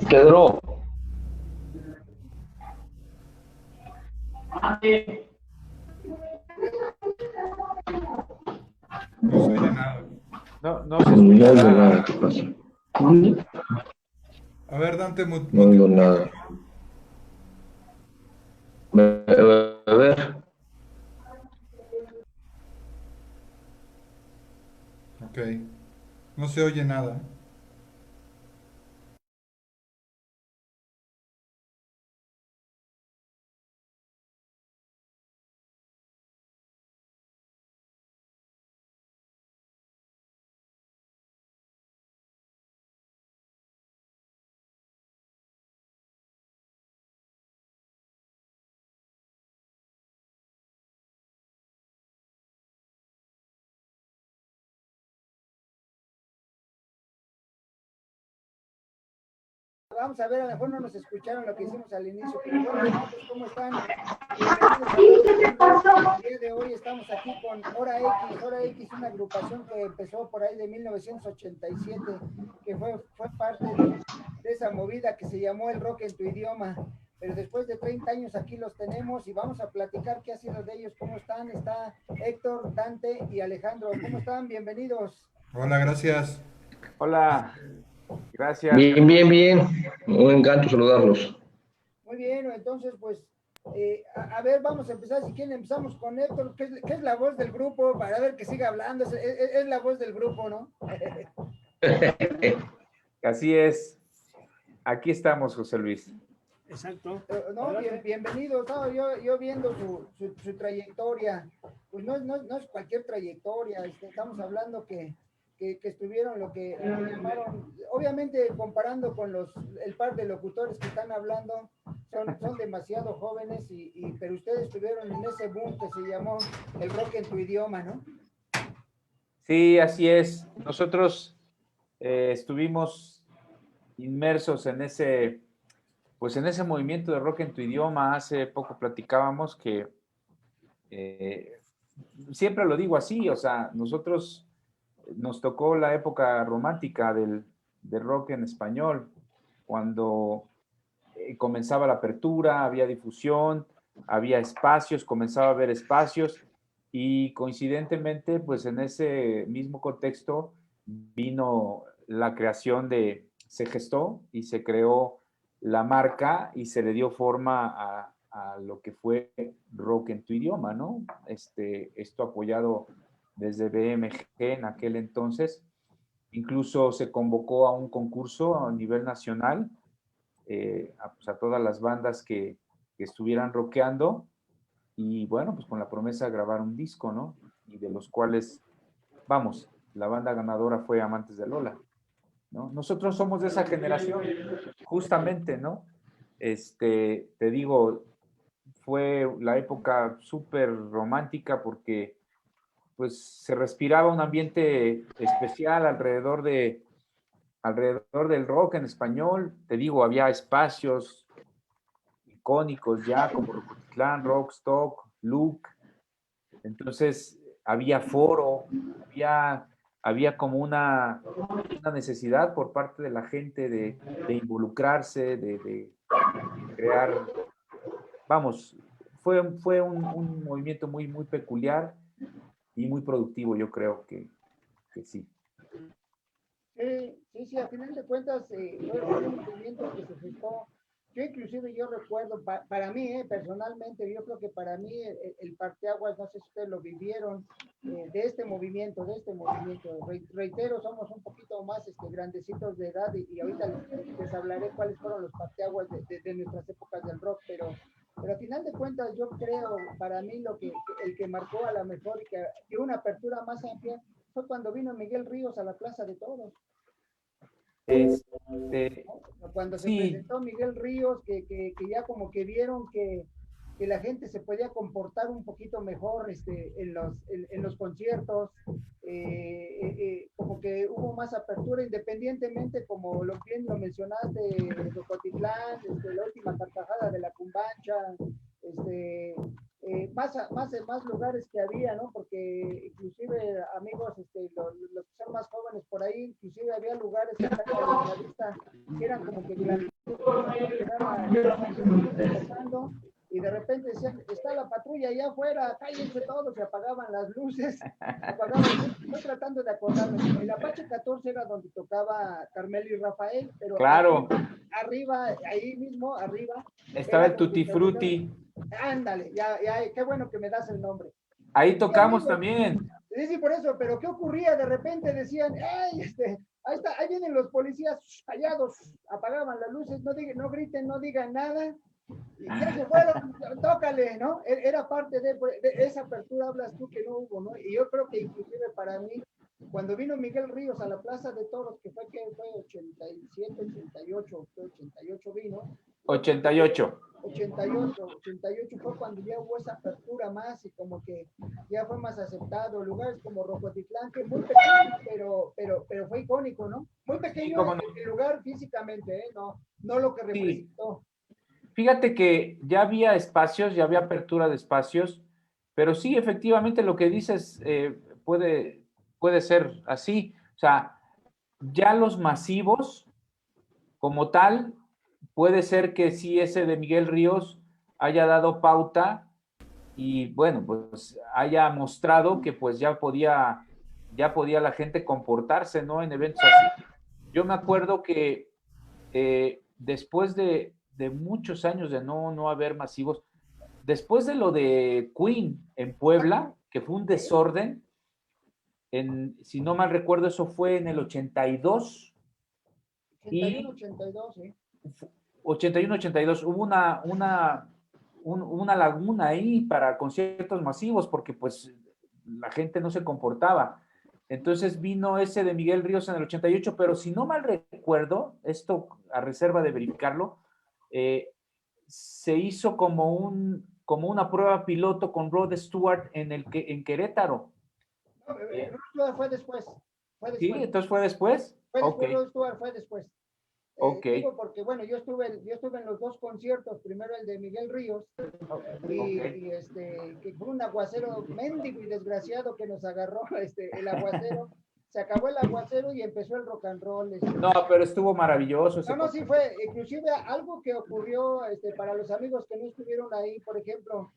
Pedro. No se oye nada. No se escucha No oigo nada. nada, ¿qué pasa? A ver, Dante, No oigo nada. A ver. Ok. No se oye nada. Vamos a ver, a lo mejor no nos escucharon lo que hicimos al inicio, pero bueno, pues ¿cómo están? Bienvenidos a Radio. El día de hoy estamos aquí con Hora X. Hora X, una agrupación que empezó por ahí de 1987, que fue parte de esa movida que se llamó el rock en tu idioma. Pero después de 30 años aquí los tenemos y vamos a platicar qué ha sido de ellos, cómo están. Está Héctor, Dante y Alejandro. ¿Cómo están? Bienvenidos. Hola, gracias. Hola, gracias. Bien, bien, bien. Un encanto saludarlos. Muy bien, entonces pues a ver, vamos a empezar, si quieren empezamos con Héctor, que es la voz del grupo, para ver que siga hablando, es la voz del grupo, ¿no? Así es. Aquí estamos, José Luis. Exacto. No, bienvenido, estaba yo viendo su trayectoria, pues no es cualquier trayectoria, estamos hablando que estuvieron lo que llamaron, obviamente comparando con el par de locutores que están hablando, son demasiado jóvenes, pero ustedes estuvieron en ese boom que se llamó el rock en tu idioma, ¿no? Sí, así es. Nosotros estuvimos inmersos en ese movimiento de rock en tu idioma. Hace poco platicábamos que siempre lo digo así, o sea, nosotros nos tocó la época romántica del rock en español, cuando comenzaba la apertura, había difusión, había espacios, comenzaba a haber espacios y coincidentemente, pues en ese mismo contexto vino la creación se gestó y se creó la marca y se le dio forma a lo que fue rock en tu idioma, ¿no? Esto apoyado desde BMG en aquel entonces. Incluso se convocó a un concurso a nivel nacional, pues a todas las bandas que estuvieran rockeando y bueno, pues con la promesa de grabar un disco, ¿no? Y de los cuales, vamos, la banda ganadora fue Amantes de Lola, ¿no? Nosotros somos de esa generación, justamente, ¿no? Te digo, fue la época súper romántica porque pues se respiraba un ambiente especial alrededor del rock en español. Te digo, había espacios icónicos ya como Rocotitlán, Rockstock, Luke. Entonces había foro, había como una necesidad por parte de la gente de involucrarse, de crear, vamos, fue un movimiento muy, muy peculiar y muy productivo, yo creo que sí. Sí, a final de cuentas fue un movimiento que se gestó. Yo recuerdo, para mí, personalmente, yo creo que para mí el parteaguas, no sé si ustedes lo vivieron, de este movimiento. Reitero, somos un poquito más grandecitos de edad y ahorita les hablaré cuáles fueron los parteaguas de nuestras épocas del rock, pero Pero al final de cuentas, yo creo, para mí, el que marcó a lo mejor y que dio una apertura más amplia fue cuando vino Miguel Ríos a la Plaza de Toros. Cuando se Sí, presentó Miguel Ríos, que ya como que vieron que la gente se podía comportar un poquito mejor en los conciertos, como que hubo más apertura, independientemente, como bien lo mencionaste, de Cotitlán, la última carcajada de la Cumbancha, más lugares que había, ¿no? Porque inclusive, amigos, los que son más jóvenes por ahí, inclusive había lugares que están a la vista que eran como que pasando, y de repente decían, está la patrulla allá afuera, cállense todos, y apagaban las luces, estoy tratando de acordarme, el Apache 14 era donde tocaba Carmelo y Rafael, pero claro. arriba, ahí mismo, arriba, Estaba el Tutti Frutti. Ándale, ya, qué bueno que me das el nombre. Ahí tocamos también. Sí, por eso, pero ¿qué ocurría? De repente decían, ¡ay, ahí está, ahí vienen los policías callados, apagaban las luces, no griten, no digan nada, y ya se fueron, tócale, ¿no? Era parte de esa apertura, hablas tú que no hubo, ¿no? Y yo creo que inclusive para mí, cuando vino Miguel Ríos a la Plaza de Toros, que fue 87, 88, 88 vino. 88 fue cuando ya hubo esa apertura más y como que ya fue más aceptado. Lugares como Rocotitlán, que muy pequeño, pero fue icónico, ¿no? Muy pequeño el lugar físicamente, no lo que representó. Fíjate que ya había espacios, ya había apertura de espacios, pero sí, efectivamente lo que dices puede ser así. O sea, ya los masivos como tal, puede ser que sí ese de Miguel Ríos haya dado pauta y bueno, pues haya mostrado que pues ya podía la gente comportarse, ¿no? En eventos así. Yo me acuerdo que después de muchos años de no haber masivos, después de lo de Queen en Puebla, que fue un desorden, si no mal recuerdo, eso fue en el 82. 81, 82, sí. 81, 82, hubo una laguna ahí para conciertos masivos porque pues la gente no se comportaba. Entonces vino ese de Miguel Ríos en el 88, pero si no mal recuerdo, esto a reserva de verificarlo, se hizo como una prueba piloto con Rod Stewart en Querétaro. No, Rod Stewart fue después. Sí, entonces fue después. Rod Stewart fue después. Okay. Porque bueno, yo estuve en los dos conciertos, primero el de Miguel Ríos, y que fue un aguacero mendigo y desgraciado que nos agarró el aguacero. Se acabó el aguacero y empezó el rock and roll. No, pero estuvo maravilloso. Sí fue, inclusive algo que ocurrió para los amigos que no estuvieron ahí, por ejemplo,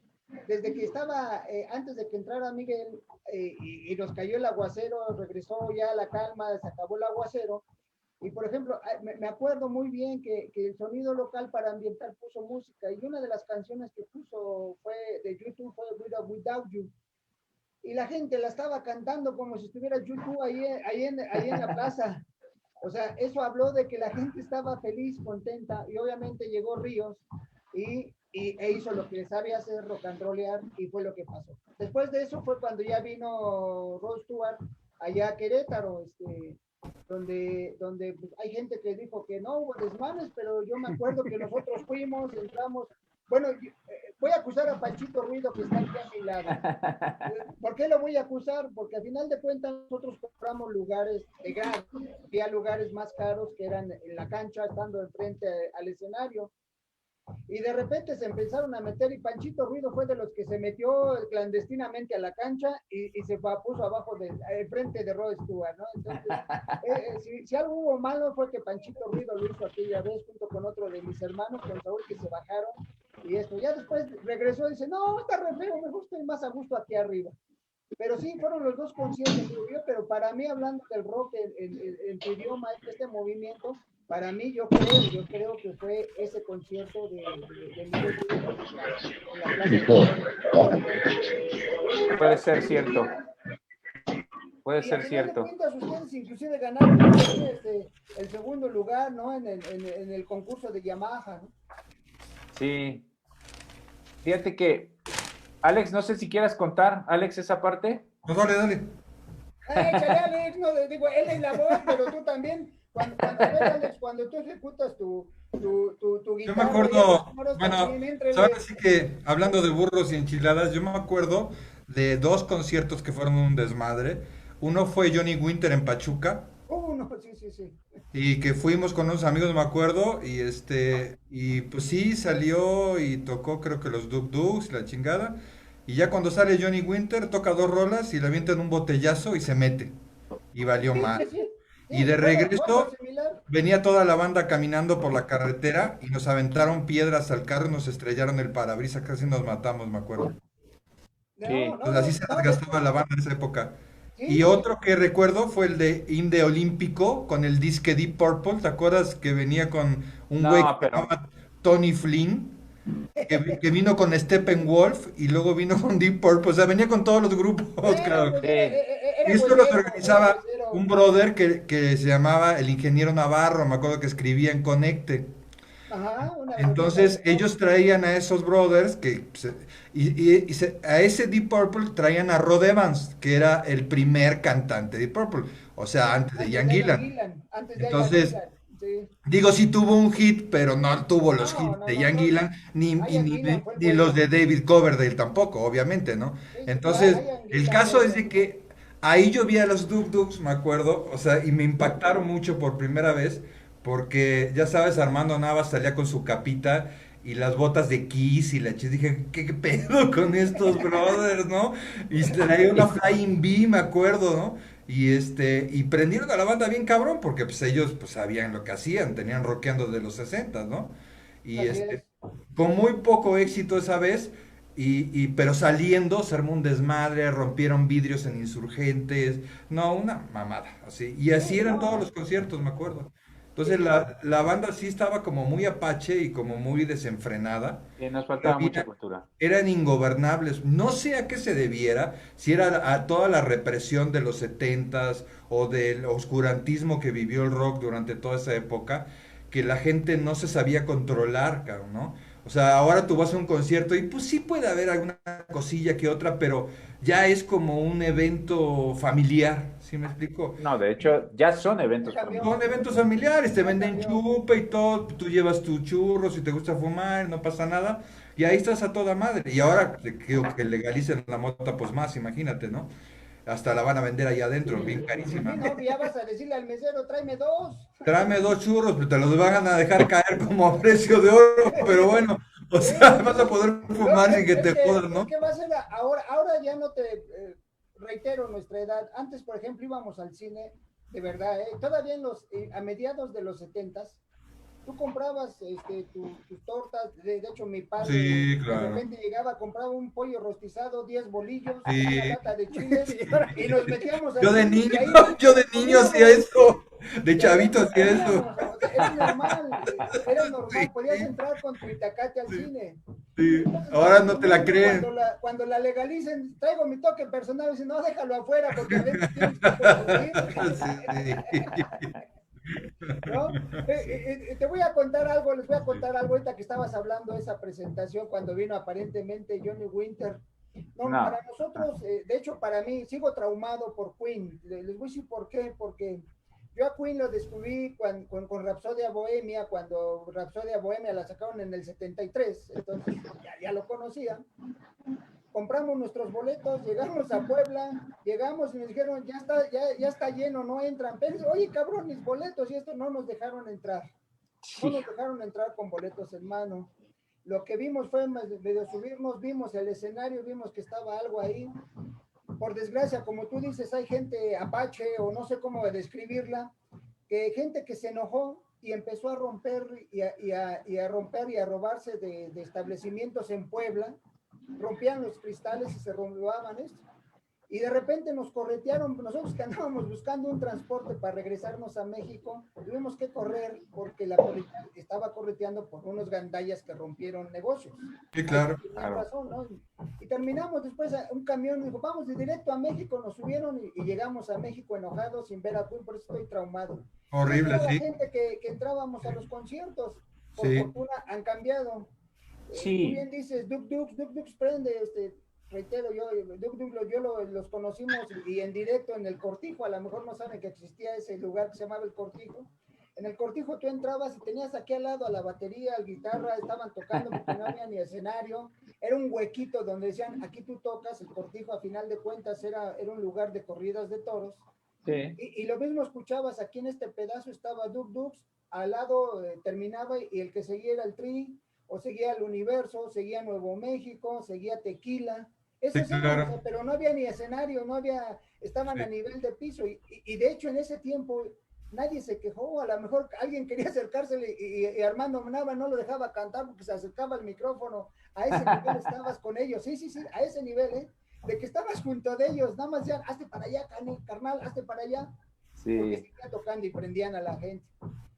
desde que estaba, antes de que entrara Miguel y nos cayó el aguacero, regresó ya la calma, se acabó el aguacero. Y por ejemplo, me acuerdo muy bien que el sonido local para ambientar puso música, y una de las canciones que puso fue de YouTube, fue Without You. Y la gente la estaba cantando como si estuviera YouTube ahí en la plaza. O sea, eso habló de que la gente estaba feliz, contenta, y obviamente llegó Ríos e hizo lo que sabe hacer, rock and rollear, y fue lo que pasó. Después de eso fue cuando ya vino Rod Stewart allá a Querétaro, donde pues, hay gente que dijo que no hubo desmanes, pero yo me acuerdo que nosotros fuimos, entramos. Bueno, voy a acusar a Panchito Ruido, que está aquí a mi lado. ¿Por qué lo voy a acusar? Porque al final de cuentas nosotros compramos lugares de gas, había lugares más caros que eran en la cancha, estando enfrente al escenario. Y de repente se empezaron a meter, y Panchito Ruido fue de los que se metió clandestinamente a la cancha y se puso abajo frente de Rod Stewart, ¿no? Entonces, si algo hubo malo fue que Panchito Ruido lo hizo aquella vez junto con otro de mis hermanos, con Saúl, que se bajaron, y ya después regresó y dice, no, está re feo, me gusta ir más a gusto aquí arriba. Pero sí, fueron los dos conciertos, pero para mí, hablando del rock en tu idioma, este movimiento, para mí, yo creo que fue ese concierto de Miguel Ríos en la plaza. Puede ser cierto. Puede ser cierto. Ustedes inclusive ganaron el segundo lugar, ¿no? En el concurso de Yamaha, ¿no? Sí. Fíjate que, Alex, no sé si quieras contar, Alex, esa parte. No, dale, dale. Échale, Alex, no, digo, él es la voz, pero tú también. A ver, Alex, cuando tú ejecutas tu Yo guitarra, me acuerdo, también, bueno, éntrele. ahora sí que hablando de burros y enchiladas, yo me acuerdo de dos conciertos que fueron un desmadre. Uno fue Johnny Winter en Pachuca No, sí, sí, sí. y que fuimos con unos amigos, me acuerdo, y pues sí, salió y tocó creo que los Duk Duks y la chingada. Y ya cuando sale Johnny Winter, toca dos rolas y le avientan un botellazo y se mete. Y valió Sí, mal. sí, sí. Y Sí, de fue algo regreso similar. venía toda la banda caminando por la carretera y nos aventaron piedras al carro y nos estrellaron el parabrisas, casi nos matamos, me acuerdo. No, Sí. no, Pues no, así se las no, gastaba la banda en esa época. sí, Y otro que recuerdo fue el de Inde Olímpico con el disque Deep Purple. ¿Te acuerdas que venía con un güey que No, se pero llamaba Tony Flynn? Que vino con Steppenwolf y luego vino con Deep Purple. O sea, venía con todos los grupos, bueno, claro. pues sí. Y era esto los huesero, era organizaba huesero. un brother que se llamaba el ingeniero Navarro, me acuerdo que escribía en Conecte. Ajá, una Entonces organización. ellos traían a esos brothers a ese Deep Purple traían a Rod Evans, que era el primer cantante de Deep Purple, o sea, antes de Antes Ian de Ian Gillan. Gillan, antes de Ian Entonces, Gillan, sí. digo, sí tuvo un hit, pero no tuvo los No, hits no, de no, Ian no. Gillan, Ian Gillan fue el ni los bueno. de David Coverdale tampoco, obviamente, ¿no? Sí, sí, pero Entonces, Ian el Gillan caso fue es de que ahí yo vi a los Duk Duks, me acuerdo, o sea, y me impactaron mucho por primera vez, porque ya sabes, Armando Navas salía con su capita y las botas de Kiss y la dije, ¿qué pedo con estos brothers, no? Y traía una Flying V, me acuerdo, ¿no? Y prendieron a la banda bien cabrón, porque pues ellos pues sabían lo que hacían, tenían rockeando de los 60, ¿no? Y así es. con muy poco éxito esa vez, pero saliendo se armó un desmadre, rompieron vidrios en Insurgentes, no, una mamada, así. Y así Sí, eran todos no, los conciertos, me acuerdo. sí, Entonces la banda sí estaba como muy apache y como muy desenfrenada. Sí, nos Y faltaba mucha cultura. eran ingobernables. No sé a qué se debiera, si era a toda la represión de los setentas o del oscurantismo que vivió el rock durante toda esa época, que la gente no se sabía controlar, cabrón, ¿no? O sea, ahora tú vas a un concierto y pues sí puede haber alguna cosilla que otra, pero ya es como un evento familiar, ¿sí me explico? No, de hecho, ya son eventos cambió. Son familiares. eventos familiares, te Ya venden cambió. chupe y todo, tú llevas tu churro, si te gusta fumar, no pasa nada, y ahí estás a toda madre. Y ahora que legalicen la mota, pues más, imagínate, ¿no? Hasta la van a vender ahí adentro, bien carísima. Sí, no, ya vas a decirle al mesero, tráeme dos. Tráeme dos churros, pero te los van a dejar caer como a precio de oro, pero bueno, o Sí, sea, sí, vas a sí. poder No, fumar sin que te jodas, es ¿no? que va a ser ahora ya no te reitero nuestra edad. Antes, por ejemplo, íbamos al cine, de verdad, todavía a mediados de los setentas, tú comprabas tus tortas, de hecho mi padre Sí, de claro. repente llegaba, compraba un pollo rostizado, 10 bolillos, una Sí. lata de chiles y nos metíamos al Yo de cine y niño, ahí yo de niño hacía comíamos. eso, de Y ahí chavito hacía eso. comíamos, o sea, era normal, podías Sí, entrar con tu itacate al cine. sí. Entonces, Ahora no te la creen. cuando la legalicen, traigo mi toque personal, y dicen, no, déjalo afuera, porque a veces tienes que consumir. Sí. ¿No? Te voy a contar algo, les voy a contar algo ahorita que estabas hablando de esa presentación cuando vino aparentemente Johnny Winter. No, No. para nosotros, de hecho, para mí, sigo traumado por Queen. Les voy a decir por qué, porque yo a Queen lo descubrí con Rhapsodia Bohemia, cuando Rhapsodia Bohemia la sacaron en el 73, entonces ya lo conocía. Compramos nuestros boletos, llegamos a Puebla, llegamos y nos dijeron, ya está lleno, no entran. Pero, oye, cabrón, mis boletos, y esto no nos dejaron entrar. No nos dejaron entrar con boletos en mano. Lo que vimos fue medio subirnos, vimos el escenario, vimos que estaba algo ahí. Por desgracia, como tú dices, hay gente apache, o no sé cómo describirla, que gente que se enojó y empezó a romper y a robarse de establecimientos en Puebla, rompían los cristales y se robaban esto. Y de repente nos corretearon, nosotros que andábamos buscando un transporte para regresarnos a México, tuvimos que correr porque la policía estaba correteando por unos gandallas que rompieron negocios. Sí, claro. Tenían razón, ¿no? Y terminamos después, un camión dijo, vamos de directo a México, nos subieron y llegamos a México enojados sin ver a Queen, por eso estoy traumado. Horrible, La sí. gente que entrábamos a los conciertos, por Sí. fortuna, han cambiado. Tú Sí, bien dices, Duk Duk prende, reitero, los conocimos y en directo en el Cortijo, a lo mejor no saben que existía ese lugar que se llamaba el Cortijo. En el Cortijo tú entrabas y tenías aquí al lado a la batería, a la guitarra, estaban tocando porque no había ni escenario, era un huequito donde decían, aquí tú tocas, el Cortijo a final de cuentas era un lugar de corridas de toros, sí. y lo mismo escuchabas, aquí en este pedazo estaba Duk Dux, al lado terminaba y el que seguía era el Tri, o seguía el Universo, seguía Nuevo México, seguía Tequila, Sí, esos eran, o sea, claro. pero no había ni escenario, no había, estaban Sí. a nivel de piso, y de hecho en ese tiempo nadie se quejó, a lo mejor alguien quería acercársele y Armando Nava no lo dejaba cantar porque se acercaba al micrófono, a ese nivel estabas con ellos, sí, sí, sí, a ese nivel, de que estabas junto de ellos, nada más ya, hazte para allá, carnal, hazte para allá, porque Sí, seguía tocando y prendían a la gente.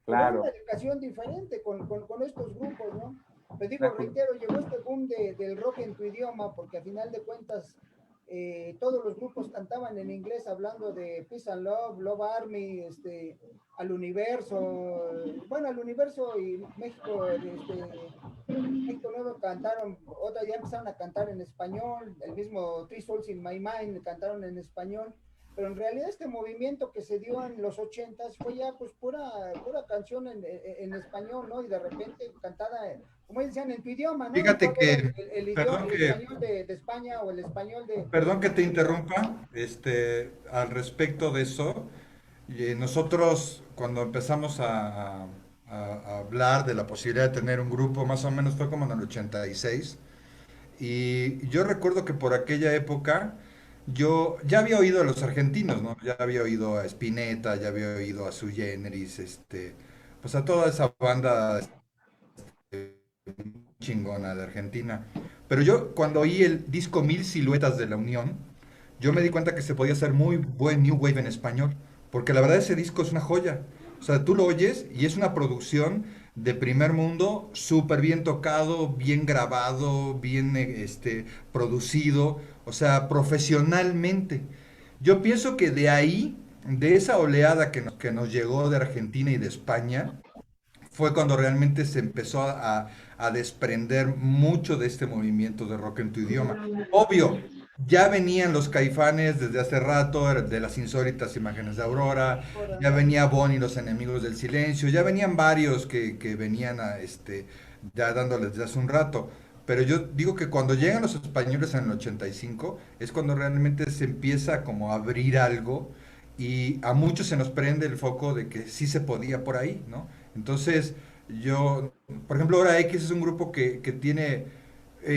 Pero era una claro. educación diferente con estos grupos, ¿no? Te digo, Una cul- reitero, llegó este boom del rock en tu idioma, porque a final de cuentas todos los grupos cantaban en inglés hablando de Peace and Love, Love Army, al universo, bueno, al universo y México, México Nuevo cantaron, otras ya empezaron a cantar en español, el mismo Three Souls in My Mind cantaron en español, pero en realidad este movimiento que se dio en los 80s fue ya pues pura canción en español, ¿no? Y de repente cantada, como decían, en tu idioma, ¿no? No Fíjate era que, perdón el que, español de España o el español perdón que te de México. interrumpa, al respecto de eso. Y nosotros, cuando empezamos a hablar de la posibilidad de tener un grupo, más o menos fue como en el 86. Y yo recuerdo que por aquella época yo ya había oído a los argentinos, ¿no? Ya había oído a Spinetta, ya había oído a Sui Generis, pues a toda esa banda chingona de Argentina. Pero yo cuando oí el disco Mil Siluetas de la Unión, yo me di cuenta que se podía hacer muy buen New Wave en español, porque la verdad ese disco es una joya. O sea, tú lo oyes y es una producción de primer mundo, súper bien tocado, bien grabado, bien producido, o sea, profesionalmente. Yo pienso que de ahí, de esa oleada que nos llegó de Argentina y de España, fue cuando realmente se empezó a desprender mucho de este movimiento de rock en tu idioma. Obvio, ya venían los Caifanes desde hace rato, de las insólitas imágenes de Aurora, Ahora, ya venía Bon y los enemigos del silencio, ya venían varios que venían ya dándoles desde hace un rato. Pero yo digo que cuando llegan los españoles en el 85 es cuando realmente se empieza como a abrir algo y a muchos se nos prende el foco de que sí se podía por ahí, ¿no? Entonces, por ejemplo, Hora X es un grupo que tiene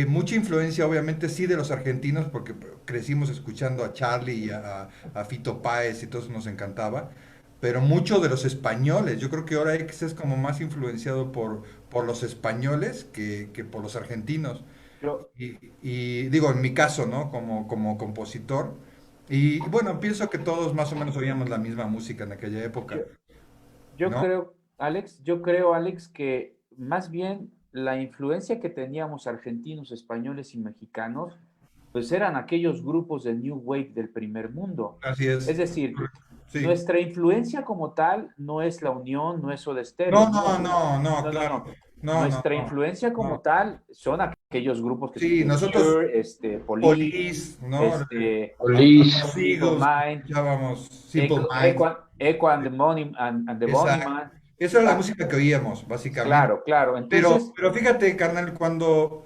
mucha influencia, obviamente, sí, de los argentinos, porque crecimos escuchando a Charlie y a Fito Páez y todo eso nos encantaba, pero mucho de los españoles. Yo creo que Hora X es como más influenciado por los españoles que por los argentinos. Yo, Y digo, en mi caso, ¿no? Como compositor. Y bueno, pienso que todos más o menos oíamos la misma música en aquella época, yo, yo ¿no? creo, Alex, que más bien la influencia que teníamos argentinos, españoles y mexicanos, pues eran aquellos grupos de New Wave del primer mundo. Así es. Es decir, Sí. nuestra influencia como tal no es La Unión, no es Soda No, Stereo, no, no, no, no, no, no, claro. no. No, no, Nuestra no, influencia como no. tal son aquellos grupos que Sí, The nosotros, Cure, Police, Police, ¿no? este, Olis. Los Simple Eagles, Mind, escuchábamos Simple Minds. Echo and the Exacto. Bunnyman. Esa era la Ah, música que oíamos, básicamente. claro, claro. Pero, Entonces, pero fíjate, carnal, cuando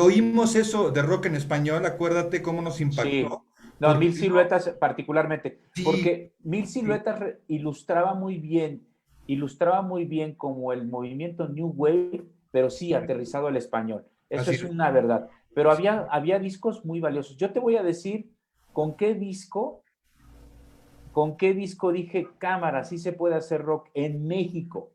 oímos eso de rock en español, acuérdate cómo nos sí. impactó. No, Porque Mil Siluetas particularmente, sí, porque Mil sí, Siluetas ilustraba muy bien como el movimiento New Wave, pero sí aterrizado al español. Eso así es es. una verdad. Pero Sí. había discos muy valiosos. Yo te voy a decir con qué disco, dije, cámara, sí se puede hacer rock en México,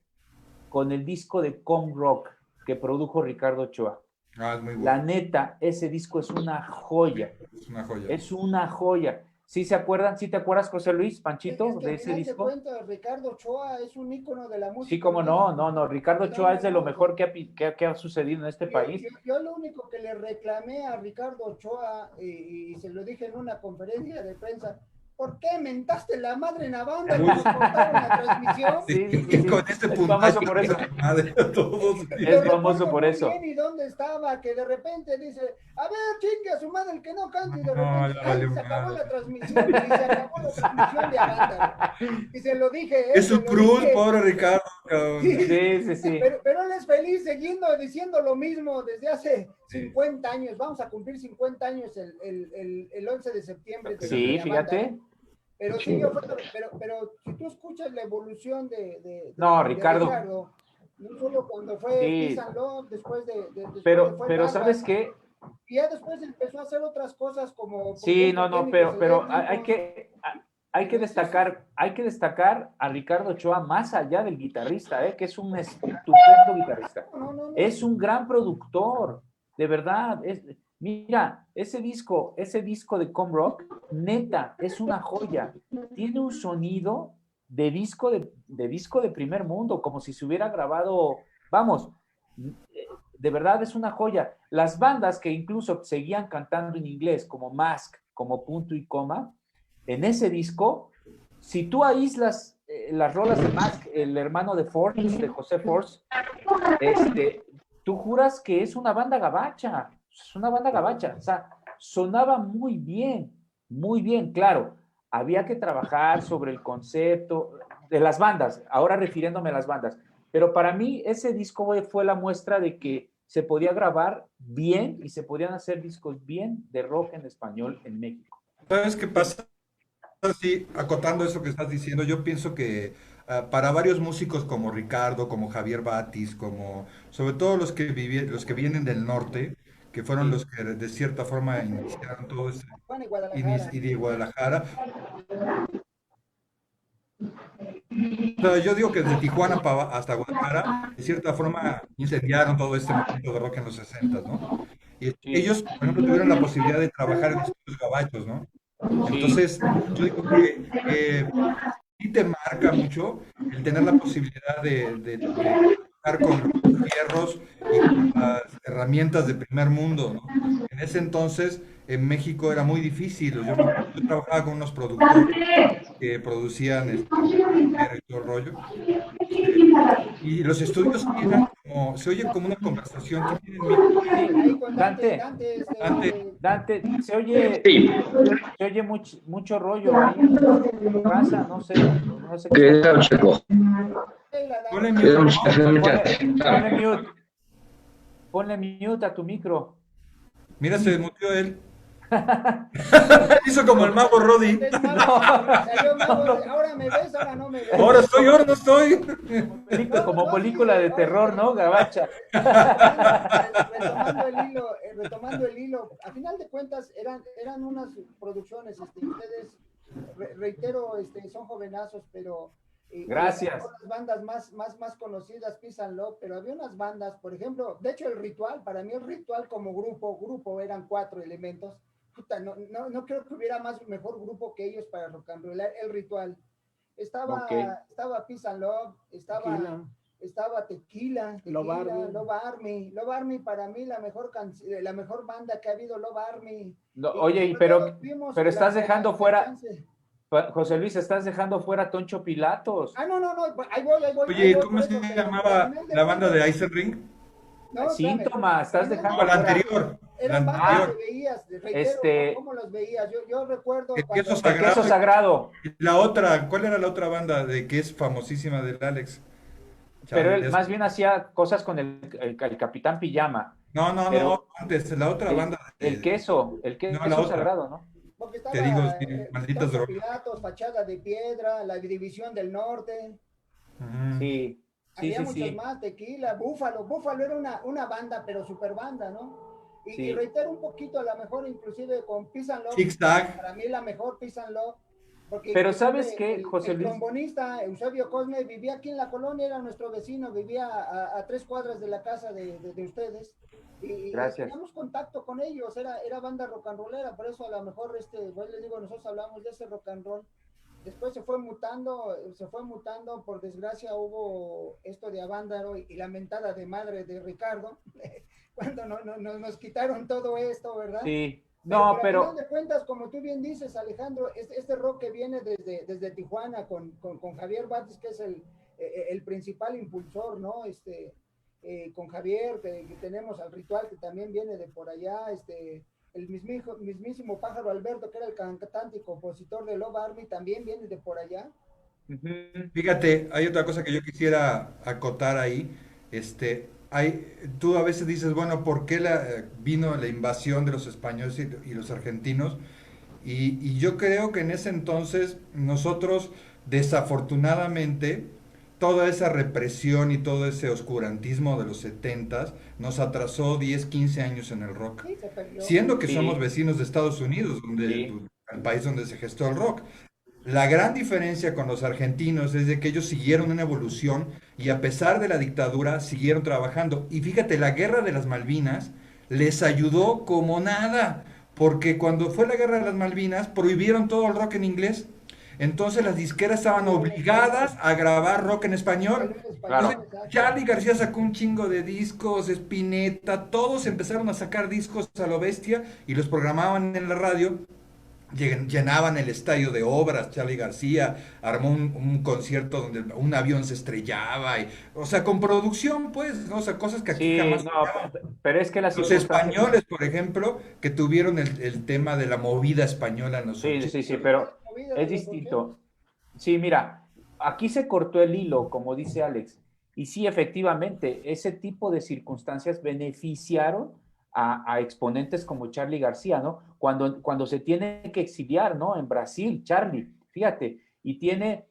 con el disco de Com Rock que produjo Ricardo Ochoa. Ah, es muy La bueno. neta, ese disco es una joya. Es una joya. Es una joya. ¿Sí se acuerdan? ¿Sí te acuerdas, José Luis, es Panchito, que a de ese final de disco? cuentas, Ricardo Ochoa es un ícono de la Sí, música en cómo no, México. no, no. Ricardo No, Ochoa no, es de lo no. mejor que ha sucedido en este país. Yo lo único que le reclamé a Ricardo Ochoa, y se lo dije en una conferencia de prensa, ¿por qué mentaste la madre en la banda? ¿Que nos cortaron la transmisión? Sí. Con este Es puntaje, famoso por eso. madre, todos. Es famoso por Muy eso. bien, ¿y dónde estaba? Que de repente dice, a ver, chingue a su madre el que no cante, y de No, repente, ya valió se acabó madre. la transmisión, y se acabó la transmisión de Avándaro. Y se lo dije, Es se su lo cruz, dije. pobre Ricardo, cabrón. Sí. Pero él es feliz diciendo lo mismo desde hace 50 años. Vamos a cumplir 50 años el 11 de septiembre. Sí, fíjate. Avándaro. Pero Sí. pero si tú escuchas la evolución de Ricardo. no solo cuando fue Sí. Peace and Love, después después Pero Bad ¿sabes Bad, qué? y ya después empezó a hacer otras cosas como... Sí, por ejemplo, pero técnicos hay que destacar a Ricardo Ochoa más allá del guitarrista, que es un estupendo guitarrista. No. Es un gran productor, de verdad. Mira, ese disco de Com Rock, neta, es una joya. Tiene un sonido de disco de primer mundo, como si se hubiera grabado, vamos, de verdad es una joya. Las bandas que incluso seguían cantando en inglés, como Mask, como Punto y Coma, en ese disco, si tú aíslas las rolas de Mask, el hermano de Force, de José Force, tú juras que es una banda gabacha, o sea, sonaba muy bien, claro, había que trabajar sobre el concepto de las bandas, ahora refiriéndome a las bandas, pero para mí ese disco fue la muestra de que se podía grabar bien y se podían hacer discos bien de rock en español en México. ¿Sabes qué pasa? Sí, acotando eso que estás diciendo, yo pienso que para varios músicos como Ricardo, como Javier Batis, como sobre todo los que vienen del norte, que fueron los que de cierta forma iniciaron todo este Juan y Guadalajara. y de Guadalajara. O sea, yo digo que desde Tijuana hasta Guadalajara, de cierta forma incendiaron todo este movimiento de rock en los 60, ¿no? Y ellos, por ejemplo, tuvieron la posibilidad de trabajar en estudios gabachos, ¿no? Entonces, yo digo que sí te marca mucho el tener la posibilidad de trabajar con los fierros y con las herramientas de primer mundo, ¿no? En ese entonces, en México era muy difícil. Yo trabajaba con unos productores que producían y todo el rollo. Y los estudios eran como, se oye como una conversación. ¿Quién tiene el micro? Ahí con Dante. Dante, se oye mucho rollo ahí. Pasa, no sé qué Que está era pasando. Checo. Ponle Era un mute. Ponle mute a tu micro. Mira, se desmuteó él. Hizo como el mago Roddy. Salió mago, ahora me ves, ahora no me ves. Ahora estoy, ahora no estoy. Como película de terror, ¿no? Gabacha. Retomando el hilo, a final de cuentas eran unas producciones, ustedes, reitero, son jovenazos, pero gracias. las bandas más conocidas, Peace and Love, pero había unas bandas, por ejemplo, de hecho el Ritual, para mí el Ritual como grupo eran 4 elementos. Puta, no creo que hubiera mejor grupo que ellos para rock and roll. El Ritual. Estaba Peace and Love, estaba Tequila, Love Army para mí la mejor banda que ha habido, Love Army. Oye, pero estás dejando fuera, José Luis, estás dejando fuera a Toncho Pilatos. No, ahí voy. Oye, ¿cómo se llamaba la banda de Ice Ring? No, Síntoma, estás dejando la anterior. Eran bandas que veías, reitero, ¿cómo los veías? Yo recuerdo El cuando... Queso Sagrado. La otra, ¿cuál era la otra banda de que es famosísima del Alex? Pero él más bien hacía cosas con el Capitán Pijama. No, antes, la otra banda. El queso sagrado, ¿no? Porque estaba, te digo, sí, malditas drogas. Piratos, Fachada de Piedra, La División del Norte. Sí. Había muchos más, Tequila, Búfalo era una banda, pero super banda, ¿no? Y reitero un poquito, a lo mejor inclusive con Peace and Love. Zigzag. Para mí la mejor Peace and Love. Pero ¿sabes qué, José Luis? El trombonista Eusebio Cosme vivía aquí en la colonia, era nuestro vecino, vivía a 3 cuadras de la casa de ustedes. Y teníamos contacto con ellos, era banda rock and rollera, por eso a lo mejor pues les digo, nosotros hablamos de ese rock and roll. Después se fue mutando, por desgracia hubo esto de Avándaro y la mentada de madre de Ricardo, cuando nos quitaron todo esto, ¿verdad? Sí. No, pero al pero final de cuentas, como tú bien dices, Alejandro, este rock que viene desde Tijuana con Javier Batis, que es el principal impulsor, ¿no? Con Javier, que tenemos al Ritual, que también viene de por allá, el mismísimo Pájaro Alberto, que era el cantante y compositor de Love Army, también viene de por allá. ujú, Fíjate, hay otra cosa que yo quisiera acotar ahí. Tú a veces dices, bueno, ¿por qué vino la invasión de los españoles y los argentinos? Y yo creo que en ese entonces nosotros, desafortunadamente, toda esa represión y todo ese oscurantismo de los setentas nos atrasó 10 15 años en el rock. Sí, se perdió. Siendo que somos sí, vecinos de Estados Unidos, sí, el país donde se gestó el rock. La gran diferencia con los argentinos es de que ellos siguieron una evolución y a pesar de la dictadura siguieron trabajando. Y fíjate, la guerra de las Malvinas les ayudó como nada, porque cuando fue la guerra de las Malvinas prohibieron todo el rock en inglés. Entonces las disqueras estaban Salió en obligadas español, a grabar rock en español. salió en Entonces, español, claro. exacto. Charly García sacó un chingo de discos, Spinetta, todos empezaron a sacar discos a lo bestia y los programaban en la radio. Llenaban el estadio de obras. Charly García armó un concierto donde un avión se estrellaba, o sea, con producción, pues, ¿no? O sea, cosas que aquí Sí, jamás se no, daban. pero es que las Los circunstancias, españoles, por ejemplo, que tuvieron el tema de la movida española en los sí, 80. sí, sí, Las pero movidas es de los 80. distinto. Sí, mira, aquí se cortó el hilo, como dice Alex, y sí, efectivamente, ese tipo de circunstancias beneficiaron a exponentes como Charly García, ¿no? Cuando se tiene que exiliar, ¿no? En Brasil, Charly, fíjate, y tiene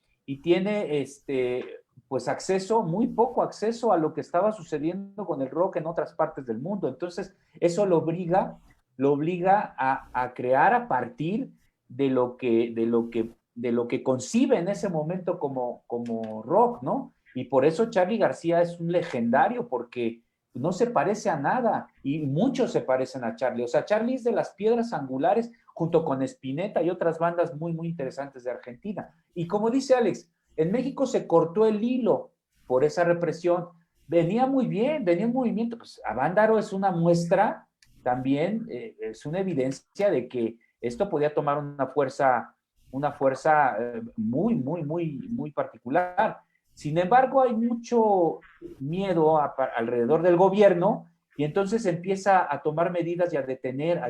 pues acceso, muy poco acceso a lo que estaba sucediendo con el rock en otras partes del mundo. Entonces, eso lo obliga a crear a partir de lo que concibe en ese momento como rock, ¿no? Y por eso Charly García es un legendario, porque no se parece a nada y muchos se parecen a Charly. O sea, Charly es de las piedras angulares junto con Spinetta y otras bandas muy, muy interesantes de Argentina. Y como dice Alex, en México se cortó el hilo por esa represión. Venía muy bien, venía en movimiento. Pues Avándaro es una muestra también, es una evidencia de que esto podía tomar una fuerza muy, muy, muy, muy particular. Sin embargo, hay mucho miedo alrededor del gobierno y entonces empieza a tomar medidas y a detener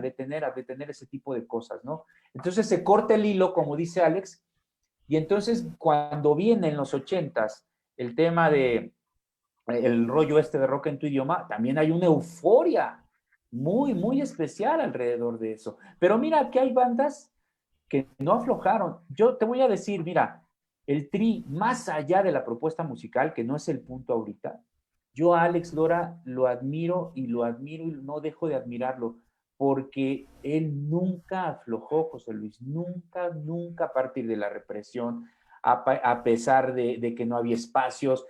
ese tipo de cosas, ¿no? Entonces se corta el hilo, como dice Alex, y entonces cuando viene en los 80s el tema de el rollo de rock en tu idioma, también hay una euforia muy, muy especial alrededor de eso. Pero mira que hay bandas que no aflojaron. Yo te voy a decir, mira, el Tri, más allá de la propuesta musical, que no es el punto ahorita, yo a Alex Lora lo admiro y no dejo de admirarlo, porque él nunca aflojó, José Luis, nunca, nunca a partir de la represión, a pesar de que no había espacios,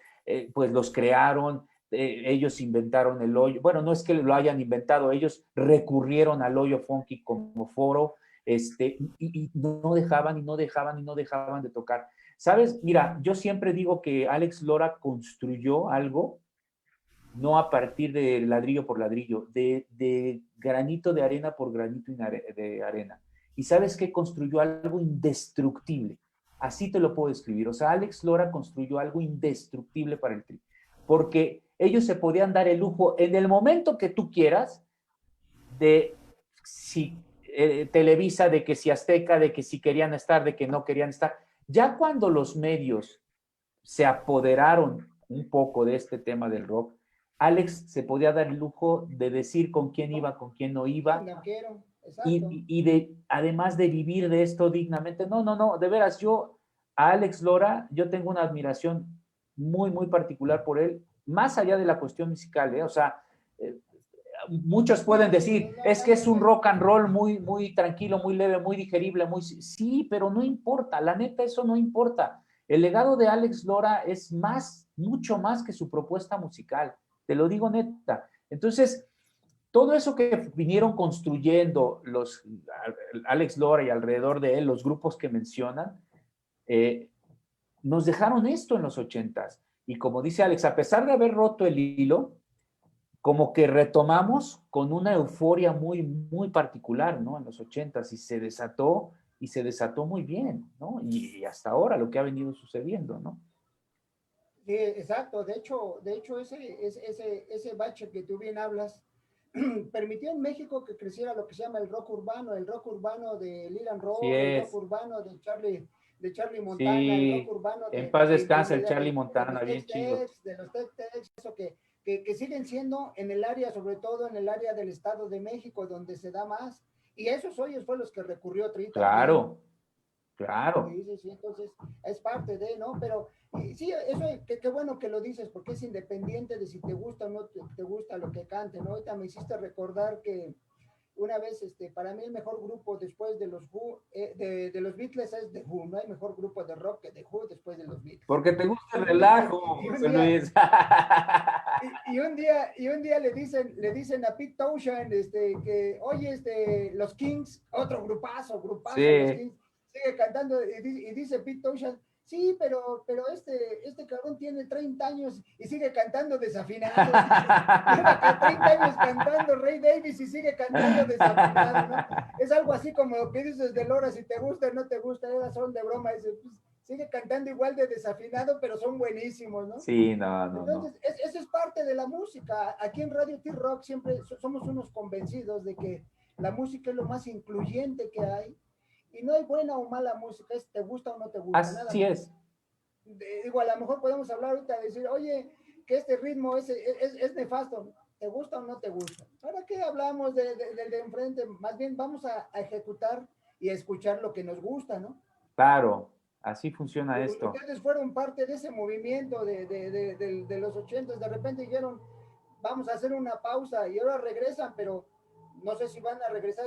pues los crearon, ellos inventaron el hoyo, bueno, no es que lo hayan inventado, ellos recurrieron al hoyo funky como foro, y no dejaban y no dejaban y no dejaban de tocar. ¿Sabes? Mira, yo siempre digo que Alex Lora construyó algo, no a partir de ladrillo por ladrillo, de granito de arena por granito de arena. ¿Y sabes qué? Construyó algo indestructible. Así te lo puedo describir. O sea, Alex Lora construyó algo indestructible para el Tri. Porque ellos se podían dar el lujo en el momento que tú quieras de si Televisa, de que si Azteca, de que si querían estar, de que no querían estar. Ya cuando los medios se apoderaron un poco de este tema del rock, Alex se podía dar el lujo de decir con quién iba, con quién no iba, No quiero, exacto. y además de vivir de esto dignamente. No, no, no, de veras, a Alex Lora, yo tengo una admiración muy, muy particular por él, más allá de la cuestión musical, ¿eh? O sea, eh, muchos pueden decir, es que es un rock and roll muy, muy tranquilo, muy leve, muy digerible, muy... Sí, pero no importa, la neta, eso no importa. El legado de Alex Lora es más, mucho más que su propuesta musical, te lo digo neta. Entonces, todo eso que vinieron construyendo Alex Lora y alrededor de él, los grupos que mencionan, eh, nos dejaron esto en los 80s. Y como dice Alex, a pesar de haber roto el hilo, como que retomamos con una euforia muy, muy particular, ¿no? En los 80s y se desató muy bien, ¿no? Y hasta ahora lo que ha venido sucediendo, ¿no? Sí, exacto. De hecho ese bache que tú bien hablas, permitió en México que creciera lo que se llama el rock urbano de Leland Sí Rowe, el rock es. urbano de Charlie Montana, el rock Sí, urbano en paz descansa el Charlie de Montana, los bien chido. de los Tex-Tex, eso que siguen siendo en el área, sobre todo en el área del Estado de México, donde se da más. Y esos hoyos fue los que recurrió Tri también. Claro, claro. Sí, sí, sí, entonces es parte de, ¿no? Pero sí, eso, qué bueno que lo dices, porque es independiente de si te gusta o no te gusta lo que cante, ¿no? Ahorita me hiciste recordar que una vez, para mí el mejor grupo después de los Who, de los Beatles es The Who, no hay mejor grupo de rock que The Who después de los Beatles. Porque te gusta el relajo, José Luis. Y un día le dicen a Pete Townshend, que, oye, los Kings, otro grupazo, Sí. los Kings, sigue cantando, y dice Pete Townshend, sí, pero este cabrón tiene 30 años y sigue cantando desafinado. Lleva 30 años cantando Ray Davis y sigue cantando desafinado, ¿no? Es algo así como lo que dices de Lora, si te gusta o no te gusta, son de broma, dice, pues, sigue cantando igual de desafinado, pero son buenísimos, ¿no? Sí, no. Entonces, eso es parte de la música. Aquí en Radio T-Rock siempre somos unos convencidos de que la música es lo más incluyente que hay. Y no hay buena o mala música, es te gusta o no te gusta. Así es. Digo, a lo mejor podemos hablar ahorita de decir, oye, que este ritmo es nefasto. ¿Te gusta o no te gusta? ¿Para qué hablamos del de enfrente? Más bien vamos a ejecutar y a escuchar lo que nos gusta, ¿no? Claro, así funciona esto. Ustedes fueron parte de ese movimiento de los 80, de repente dijeron, vamos a hacer una pausa y ahora regresan, pero no sé si van a regresar.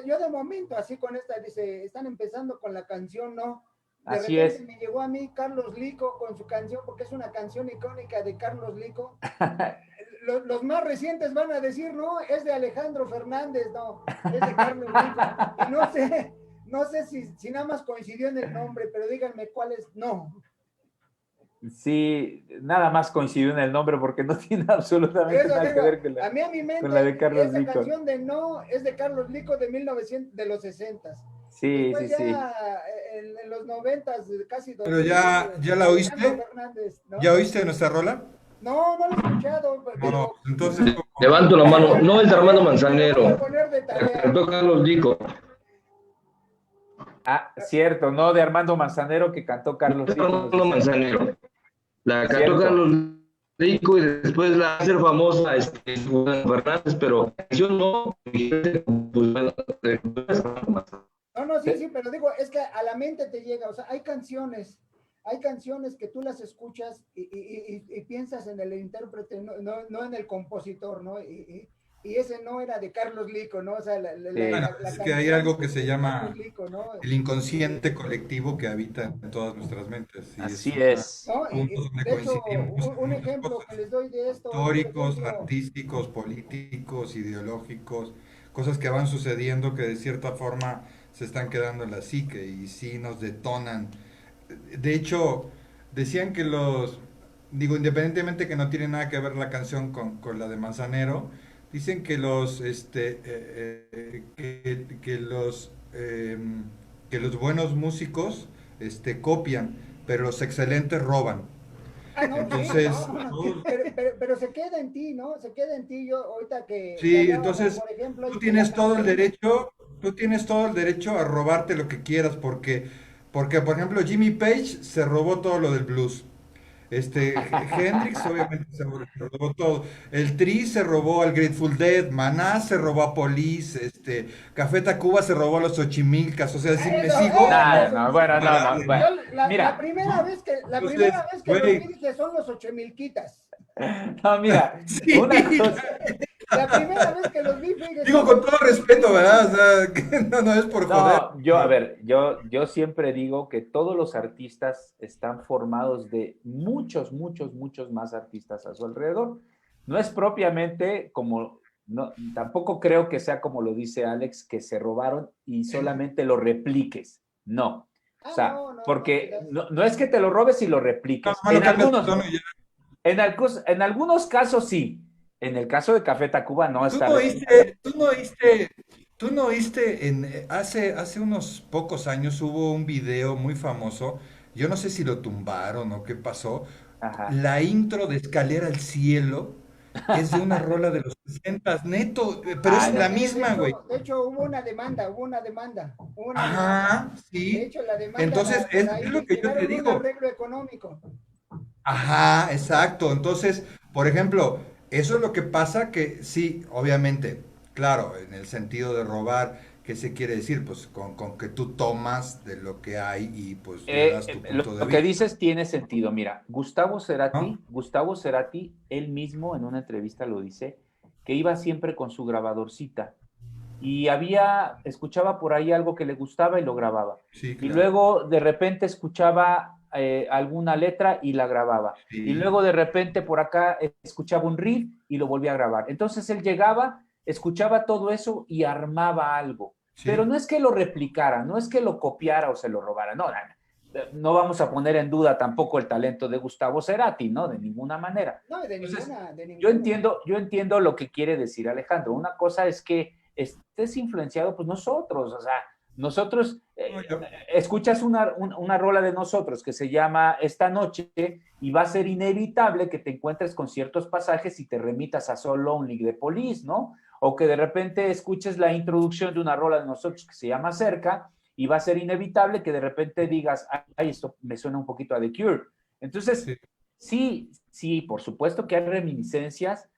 Yo de momento, así con esta, dice, están empezando con la canción, ¿no? De así repente es. me llegó a mí Carlos Lico con su canción, porque es una canción icónica de Carlos Lico. Los más recientes van a decir, no, es de Alejandro Fernández, no, es de Carlos Lico. Y no sé si nada más coincidió en el nombre, pero díganme cuál es, no. Sí, nada más coincidió en el nombre porque no tiene absolutamente nada que ver a mi mente, con la de Carlos esa Lico. canción de No es de Carlos Lico de 1900, de los 60. Sí, después sí. En los 90, casi 2000. Pero ya la oíste. ¿no? ¿Ya oíste nuestra rola? No lo he escuchado. Pero, No, entonces. Levanto la mano. No, el de Armando Manzanero. Voy a poner de tarea. Cantó Carlos Lico. Ah, cierto, no de Armando Manzanero que cantó Carlos Lico. Armando Manzanero. La cantó Cierto. Carlos Lico y después la hacer famosa Juan Fernández, pero la canción no. No, sí, pero digo, es que a la mente te llega, o sea, hay canciones que tú las escuchas y piensas en el intérprete, no en el compositor, ¿no? Y ese no era de Carlos Lico, ¿no? O sea, es que hay algo que se llama Lico, ¿no? el inconsciente colectivo que habita en todas nuestras mentes. Y Así es. ¿no? Puntos donde De hecho, coincidimos un en ejemplo cosas que les doy de esto. históricos, por ejemplo, artísticos, políticos, ideológicos, cosas que van sucediendo que de cierta forma se están quedando en la psique y sí nos detonan. De hecho, decían que independientemente que no tiene nada que ver la canción con la de Manzanero, dicen que que los buenos músicos copian, pero los excelentes roban. no, Entonces, pero se queda en ti, ¿no? Se queda en ti. Yo ahorita que sí, hablábamos, entonces por ejemplo, tú tienes todo el derecho, a robarte lo que quieras, porque por ejemplo Jimmy Page se robó todo lo del blues. Hendrix obviamente se robó todo. El Tri se robó al Grateful Dead, Maná se robó a Police, Café Tacuba se robó a los Xochimilcas, o sea, si me sigo. No. Mira. La primera vez que lo vi dije son los Xochimilquitas. No, mira, Sí. una cosa. La primera vez que los vi dije, Digo con todo respeto, ¿verdad? O sea, que no es por joder. No, yo siempre digo que todos los artistas están formados de muchos más artistas a su alrededor. No es propiamente como, no, tampoco creo que sea como lo dice Alex, que se robaron y solamente lo repliques. No. O sea, porque no es que te lo robes y lo repliques. En algunos casos sí. En el caso de Café Tacuba no ¿Tú está no registrado. oíste, tú no oíste, tú no oíste hace unos pocos años hubo un video muy famoso, yo no sé si lo tumbaron o qué pasó, Ajá. la intro de Escalera al Cielo es de una rola de los 60 neto, pero Ah, es la no. misma, güey. De hecho hubo una demanda. Ajá, De sí. hecho, la demanda Entonces, por es lo ahí que yo te llegaron a un digo. arreglo económico. Ajá, exacto. Entonces, por ejemplo, eso es lo que pasa que sí, obviamente, claro, en el sentido de robar, ¿qué se quiere decir? Pues con que tú tomas de lo que hay y pues le das tu Lo punto de lo que vista, dices tiene sentido. Mira, ¿no? Gustavo Cerati, él mismo en una entrevista lo dice, que iba siempre con su grabadorcita y escuchaba por ahí algo que le gustaba y lo grababa. Sí, Y claro. luego de repente escuchaba alguna letra y la grababa. Y Sí, luego de repente por acá escuchaba un riff y lo volvía a grabar. Entonces él llegaba, escuchaba todo eso y armaba algo. Pero sí. no es que lo replicara, no es que lo copiara o se lo robara, no, no vamos a poner en duda tampoco el talento de Gustavo Cerati, ¿no? De ninguna manera. No, de Entonces, ninguna, de ninguno. yo entiendo lo que quiere decir Alejandro. Una cosa es que estés influenciado, pues nosotros, o sea, nosotros, No, yo- escuchas una rola de nosotros que se llama Esta Noche y va a ser inevitable que te encuentres con ciertos pasajes y te remitas a So Lonely de Police, ¿no? O que de repente escuches la introducción de una rola de nosotros que se llama Cerca y va a ser inevitable que de repente digas, ay, esto me suena un poquito a The Cure. Entonces, sí. sí, sí, por supuesto que hay reminiscencias,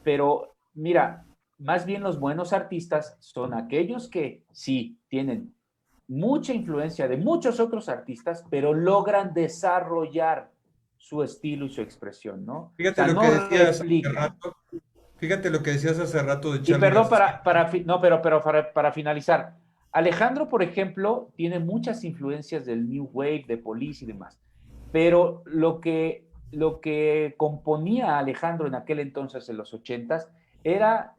pero mira, más bien los buenos artistas son aquellos que sí tienen mucha influencia de muchos otros artistas, pero logran desarrollar su estilo y su expresión, ¿no? O Fíjate sea, lo que no decías hace replican. rato, fíjate lo que decías hace rato de Y Charlie perdón García. no, pero para finalizar, Alejandro, por ejemplo, tiene muchas influencias del New Wave, de Police y demás, pero lo que componía Alejandro en aquel entonces, en los ochentas, era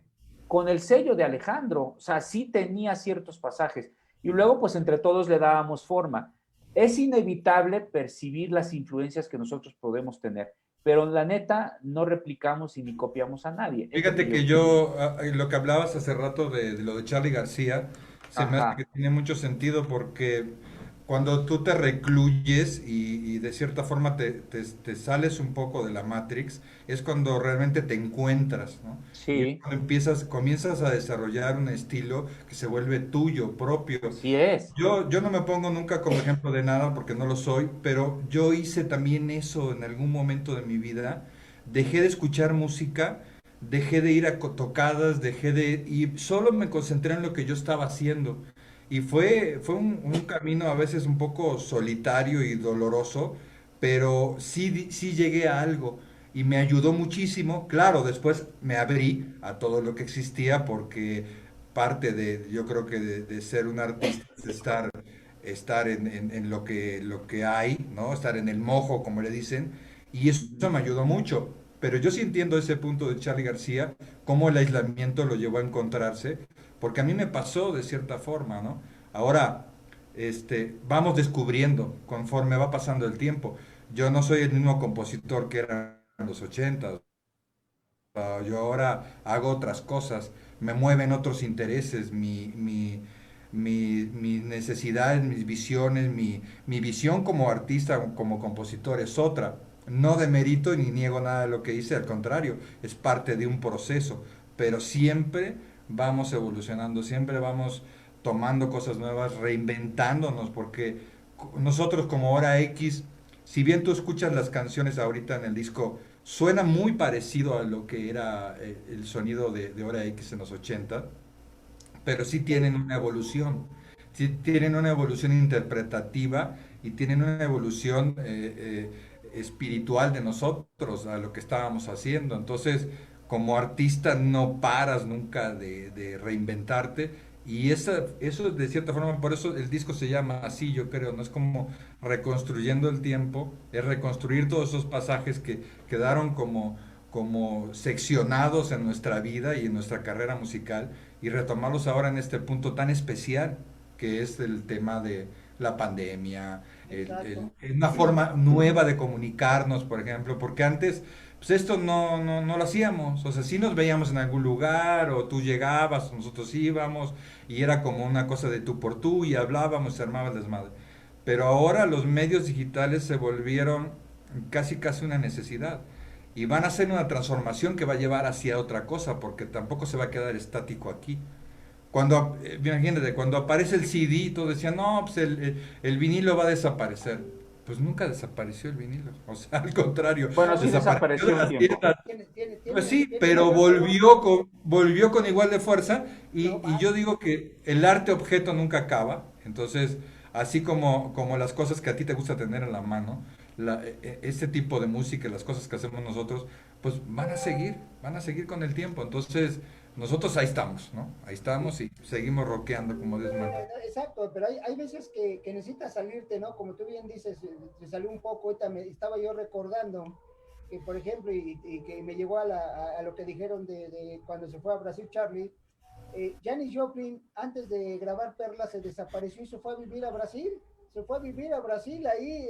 con el sello de Alejandro, o sea, sí tenía ciertos pasajes, y luego pues entre todos le dábamos forma. Es inevitable percibir las influencias que nosotros podemos tener, pero la neta no replicamos y ni copiamos a nadie, es lo que Fíjate yo que pienso. yo, lo que hablabas hace rato de lo de Charlie García, se me hace que Ajá, tiene mucho sentido porque cuando tú te recluyes y de cierta forma te sales un poco de la Matrix, es cuando realmente te encuentras, ¿no? Y es sí, cuando comienzas a desarrollar un estilo que se vuelve tuyo, propio. así es. Yo no me pongo nunca como ejemplo de nada porque no lo soy, pero yo hice también eso en algún momento de mi vida. Dejé de escuchar música, dejé de ir a tocadas, y solo me concentré en lo que yo estaba haciendo. Y fue un camino a veces un poco solitario y doloroso, pero sí, sí llegué a algo y me ayudó muchísimo. Claro, después me abrí a todo lo que existía porque parte de, yo creo que de ser un artista es estar en lo que hay, ¿no? Estar en el mojo, como le dicen, y eso Ujú. me ayudó mucho. Pero yo sí entiendo ese punto de Charlie García, cómo el aislamiento lo llevó a encontrarse, porque a mí me pasó de cierta forma, ¿no? Ahora, vamos descubriendo conforme va pasando el tiempo. Yo no soy el mismo compositor que era en los 80. Yo ahora hago otras cosas, me mueven otros intereses, mis necesidades, mis visiones, mi visión como artista, como compositor es otra. No demerito ni niego nada de lo que hice, al contrario, es parte de un proceso, pero siempre vamos evolucionando, siempre vamos tomando cosas nuevas, reinventándonos, porque nosotros como Hora X, si bien tú escuchas las canciones ahorita en el disco, suena muy parecido a lo que era el sonido de Hora X en los 80, pero sí Sí. tienen una evolución. Sí tienen una evolución interpretativa y tienen una evolución espiritual de nosotros, a lo que estábamos haciendo. Entonces, como artista no paras nunca de reinventarte y eso de cierta forma, por eso el disco se llama así, yo creo, no es como reconstruyendo el tiempo, es reconstruir todos esos pasajes que quedaron como seccionados en nuestra vida y en nuestra carrera musical y retomarlos ahora en este punto tan especial que es el tema de la pandemia, una forma nueva de comunicarnos, por ejemplo, porque antes, pues esto no lo hacíamos, o sea, sí nos veíamos en algún lugar, o tú llegabas, o nosotros íbamos, y era como una cosa de tú por tú, y hablábamos, se armaba el desmadre. Pero ahora los medios digitales se volvieron casi una necesidad. Y van a hacer una transformación que va a llevar hacia otra cosa, porque tampoco se va a quedar estático aquí. Cuando, imagínate, cuando aparece el CD, todos decían, no, pues el vinilo va a desaparecer. Pues nunca desapareció el vinilo. O sea, al contrario, Bueno, sí desapareció desapareció de un las tiempo. tiendas. Pues sí, pero volvió con igual de fuerza. Y yo digo que el arte objeto nunca acaba. Entonces, así como las cosas que a ti te gusta tener en la mano, este tipo de música, las cosas que hacemos nosotros, pues van a seguir con el tiempo. Entonces, nosotros ahí estamos, ¿no? Ahí estamos y seguimos rockeando como Dios manda. Exacto, pero hay veces que necesitas salirte, ¿no? Como tú bien dices, se salió un poco, ahorita estaba yo recordando que, por ejemplo, y que me llegó a lo que dijeron de cuando se fue a Brasil Charlie, Janis Joplin, antes de grabar Perla, se desapareció y se fue a vivir a Brasil. Se fue a vivir a Brasil, ahí,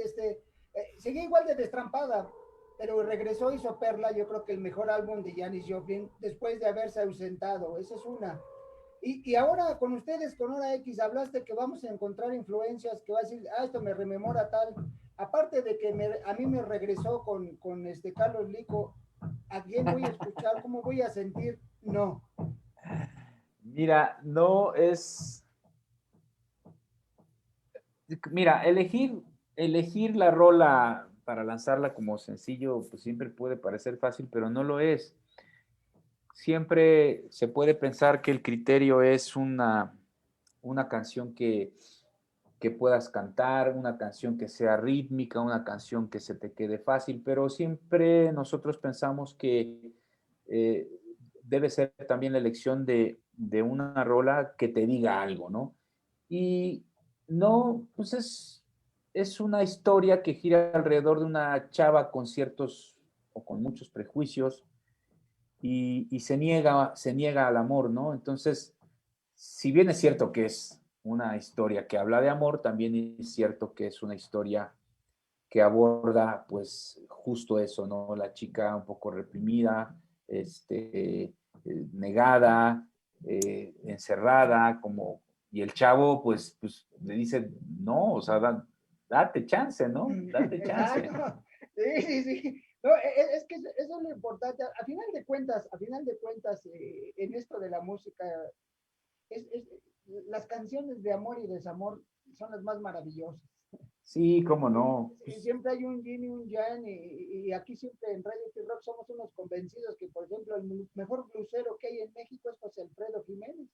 seguía igual de destrampada, pero regresó, hizo Perla, yo creo que el mejor álbum de Janis Joplin, después de haberse ausentado. Esa es una. Y ahora con ustedes, con Hora X, hablaste que vamos a encontrar influencias, que va a decir, esto me rememora tal. Aparte de que a mí me regresó con Carlos Lico, ¿a quién voy a escuchar? ¿Cómo voy a sentir? No. Mira, no es... Mira, elegir la rola para lanzarla como sencillo, pues siempre puede parecer fácil, pero no lo es. Siempre se puede pensar que el criterio es una canción que puedas cantar, una canción que sea rítmica, una canción que se te quede fácil, pero siempre nosotros pensamos que eh, debe ser también la elección de una rola que te diga algo, ¿no? Y no, pues es una historia que gira alrededor de una chava con ciertos o con muchos prejuicios y se niega al amor, ¿no? Entonces, si bien es cierto que es una historia que habla de amor, también es cierto que es una historia que aborda, pues, justo eso, ¿no? La chica un poco reprimida, negada, encerrada, como, y el chavo, pues le dice, no, o sea, date chance, ¿no? Date chance. Sí. No, es que eso es lo importante. A final de cuentas, en esto de la música, es, las canciones de amor y desamor son las más maravillosas. Sí, cómo no. Y siempre hay un yin y un yang, y aquí siempre en Radio T-Rock somos unos convencidos que, por ejemplo, el mejor blusero que hay en México es José Alfredo Jiménez.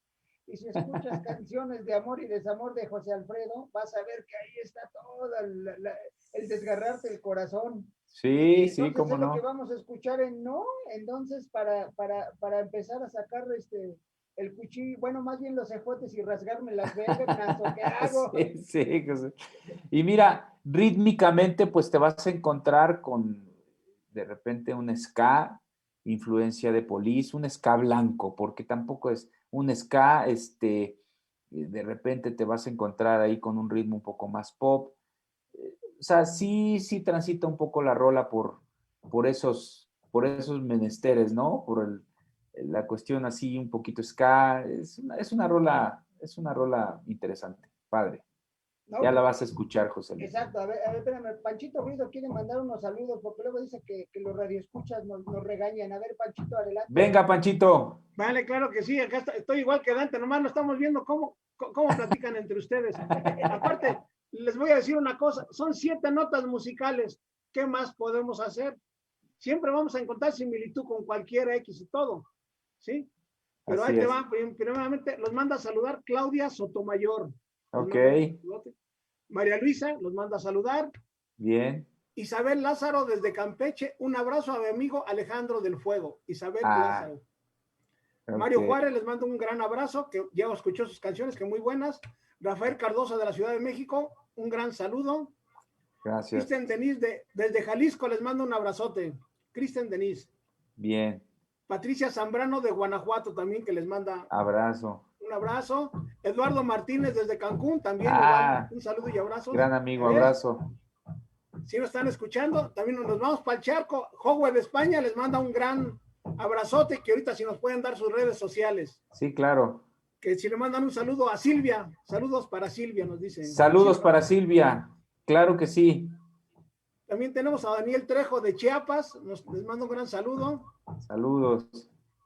Y si escuchas canciones de amor y desamor de José Alfredo, vas a ver que ahí está todo el desgarrarte el corazón. Sí, Entonces sí, cómo es lo que no. vamos a escuchar en No. Entonces, para empezar a sacar el cuchillo, bueno, más bien los ejotes y rasgarme las venas, ¿o qué hago? Sí, sí, José. Y mira, rítmicamente, pues te vas a encontrar con de repente un ska, influencia de Police, un ska blanco, porque tampoco es un ska, de repente te vas a encontrar ahí con un ritmo un poco más pop. O sea, sí transita un poco la rola por esos menesteres, ¿no? La cuestión así un poquito ska. Es una rola interesante, padre. No, Ya la vas a escuchar, José Luis. exacto, a ver, espérame, Panchito Ruido quiere mandar unos saludos, porque luego dice que los radioescuchas nos regañan. A ver, Panchito, adelante. Venga, Panchito. Vale, claro que sí, acá estoy igual que Dante, nomás lo estamos viendo cómo platican entre ustedes. Aparte, les voy a decir una cosa, son 7 notas musicales, ¿qué más podemos hacer? Siempre vamos a encontrar similitud con cualquier X y todo, ¿sí? Pero Así ahí te es. va, primeramente los manda a saludar Claudia Sotomayor. Ok, María Luisa los manda a saludar. bien. Isabel Lázaro desde Campeche, un abrazo a mi amigo Alejandro del Fuego. Isabel Lázaro. Mario Juárez les mando un gran abrazo, que ya escuchó sus canciones, que muy buenas. Rafael Cardoso de la Ciudad de México, un gran saludo. Gracias. Kristen Denise desde Jalisco les mando un abrazote. Kristen Denise. Bien. Patricia Zambrano de Guanajuato también, que les manda Abrazo. un abrazo. Eduardo Martínez desde Cancún, también igual, un saludo y abrazo. Gran amigo, abrazo. Si nos están escuchando, también nos vamos para el charco. Howard de España les manda un gran abrazote, que ahorita si nos pueden dar sus redes sociales. Sí, claro. Que si le mandan un saludo a Silvia, saludos para Silvia, nos dicen. Saludos para Silvia, claro que sí. También tenemos a Daniel Trejo de Chiapas, les mando un gran saludo. Saludos.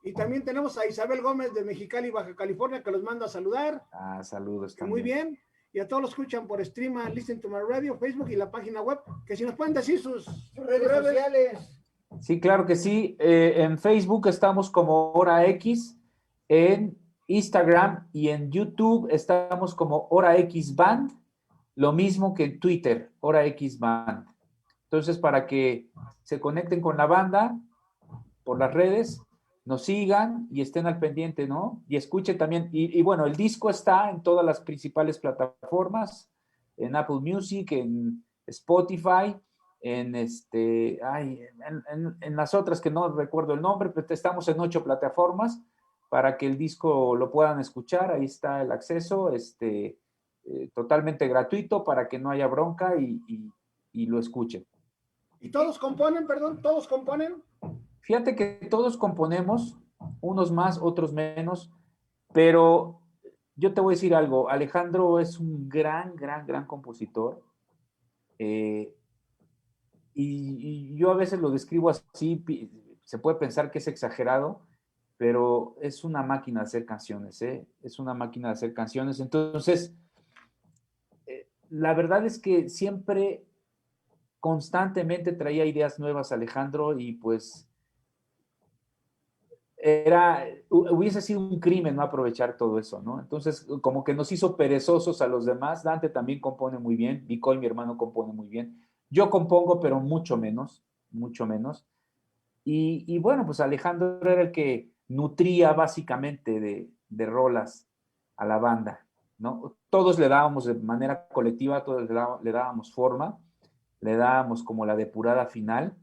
Y también tenemos a Isabel Gómez de Mexicali, Baja California, que los manda a saludar. Saludos también. Muy bien. Y a todos los escuchan por stream, Listen to My Radio, Facebook y la página web. Que si nos pueden decir sus redes sociales. Sí, claro que sí. En Facebook estamos como Hora X, en Instagram y en YouTube estamos como Hora X Band, lo mismo que en Twitter, Hora X Band. Entonces, para que se conecten con la banda por las redes, nos sigan y estén al pendiente, ¿no? Y escuchen también. Y bueno, el disco está en todas las principales plataformas, en Apple Music, en Spotify, en las otras que no recuerdo el nombre, pero estamos en 8 plataformas para que el disco lo puedan escuchar. Ahí está el acceso, totalmente gratuito para que no haya bronca y lo escuchen. ¿Y todos componen, perdón? ¿Todos componen? Fíjate que todos componemos, unos más, otros menos, pero yo te voy a decir algo, Alejandro es un gran compositor, y yo a veces lo describo así, se puede pensar que es exagerado, pero es una máquina de hacer canciones, es una máquina de hacer canciones. Entonces, la verdad es que siempre, constantemente traía ideas nuevas Alejandro, y pues hubiese sido un crimen no aprovechar todo eso, ¿no? Entonces, como que nos hizo perezosos a los demás. Dante también compone muy bien, Vicoy, mi hermano, compone muy bien. Yo compongo, pero mucho menos. Y bueno, pues Alejandro era el que nutría básicamente de rolas a la banda, ¿no? Todos le dábamos de manera colectiva, todos le dábamos forma, le dábamos como la depurada final,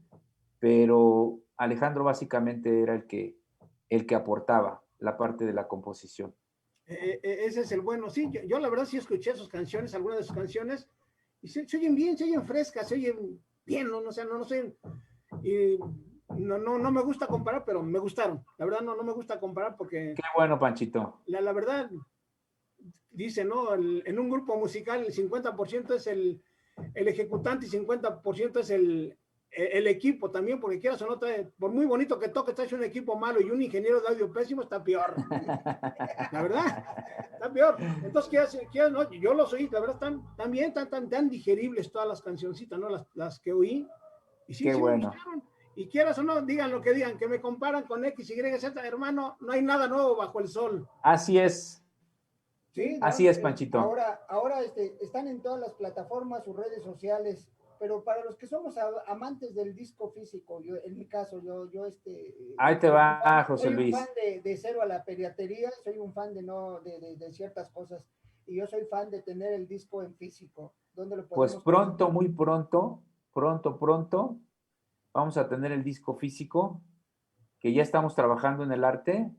pero Alejandro básicamente era el que aportaba la parte de la composición. Ese es el bueno. Sí, yo la verdad sí escuché sus canciones, algunas de sus canciones, y se oyen bien, se oyen frescas, se oyen bien, no sé, y no me gusta comparar, pero me gustaron. La verdad no me gusta comparar porque... Qué bueno, Panchito. La verdad, dice, ¿no? En un grupo musical el 50% es el ejecutante y 50% es el equipo también, porque quieras o no, por muy bonito que toque, traes un equipo malo y un ingeniero de audio pésimo, está peor. La verdad, está peor. Entonces, no, yo los oí, la verdad, están bien, tan digeribles todas las cancioncitas, ¿no? Las que oí. Y sí, qué bueno. Me gustaron. Y quieras o no, digan lo que digan, que me comparan con X, Y, Z, hermano, no hay nada nuevo bajo el sol. Así es. Sí, ¿no? Así es, Panchito. Ahora están en todas las plataformas, sus redes sociales, pero para los que somos amantes del disco físico, en mi caso, yo ahí te va, José Luis. Soy un fan de cero a la piratería, soy un fan de ciertas cosas, y yo soy fan de tener el disco en físico. ¿Dónde lo podemos pues pronto, muy pronto, vamos a tener el disco físico, que ya estamos trabajando en el arte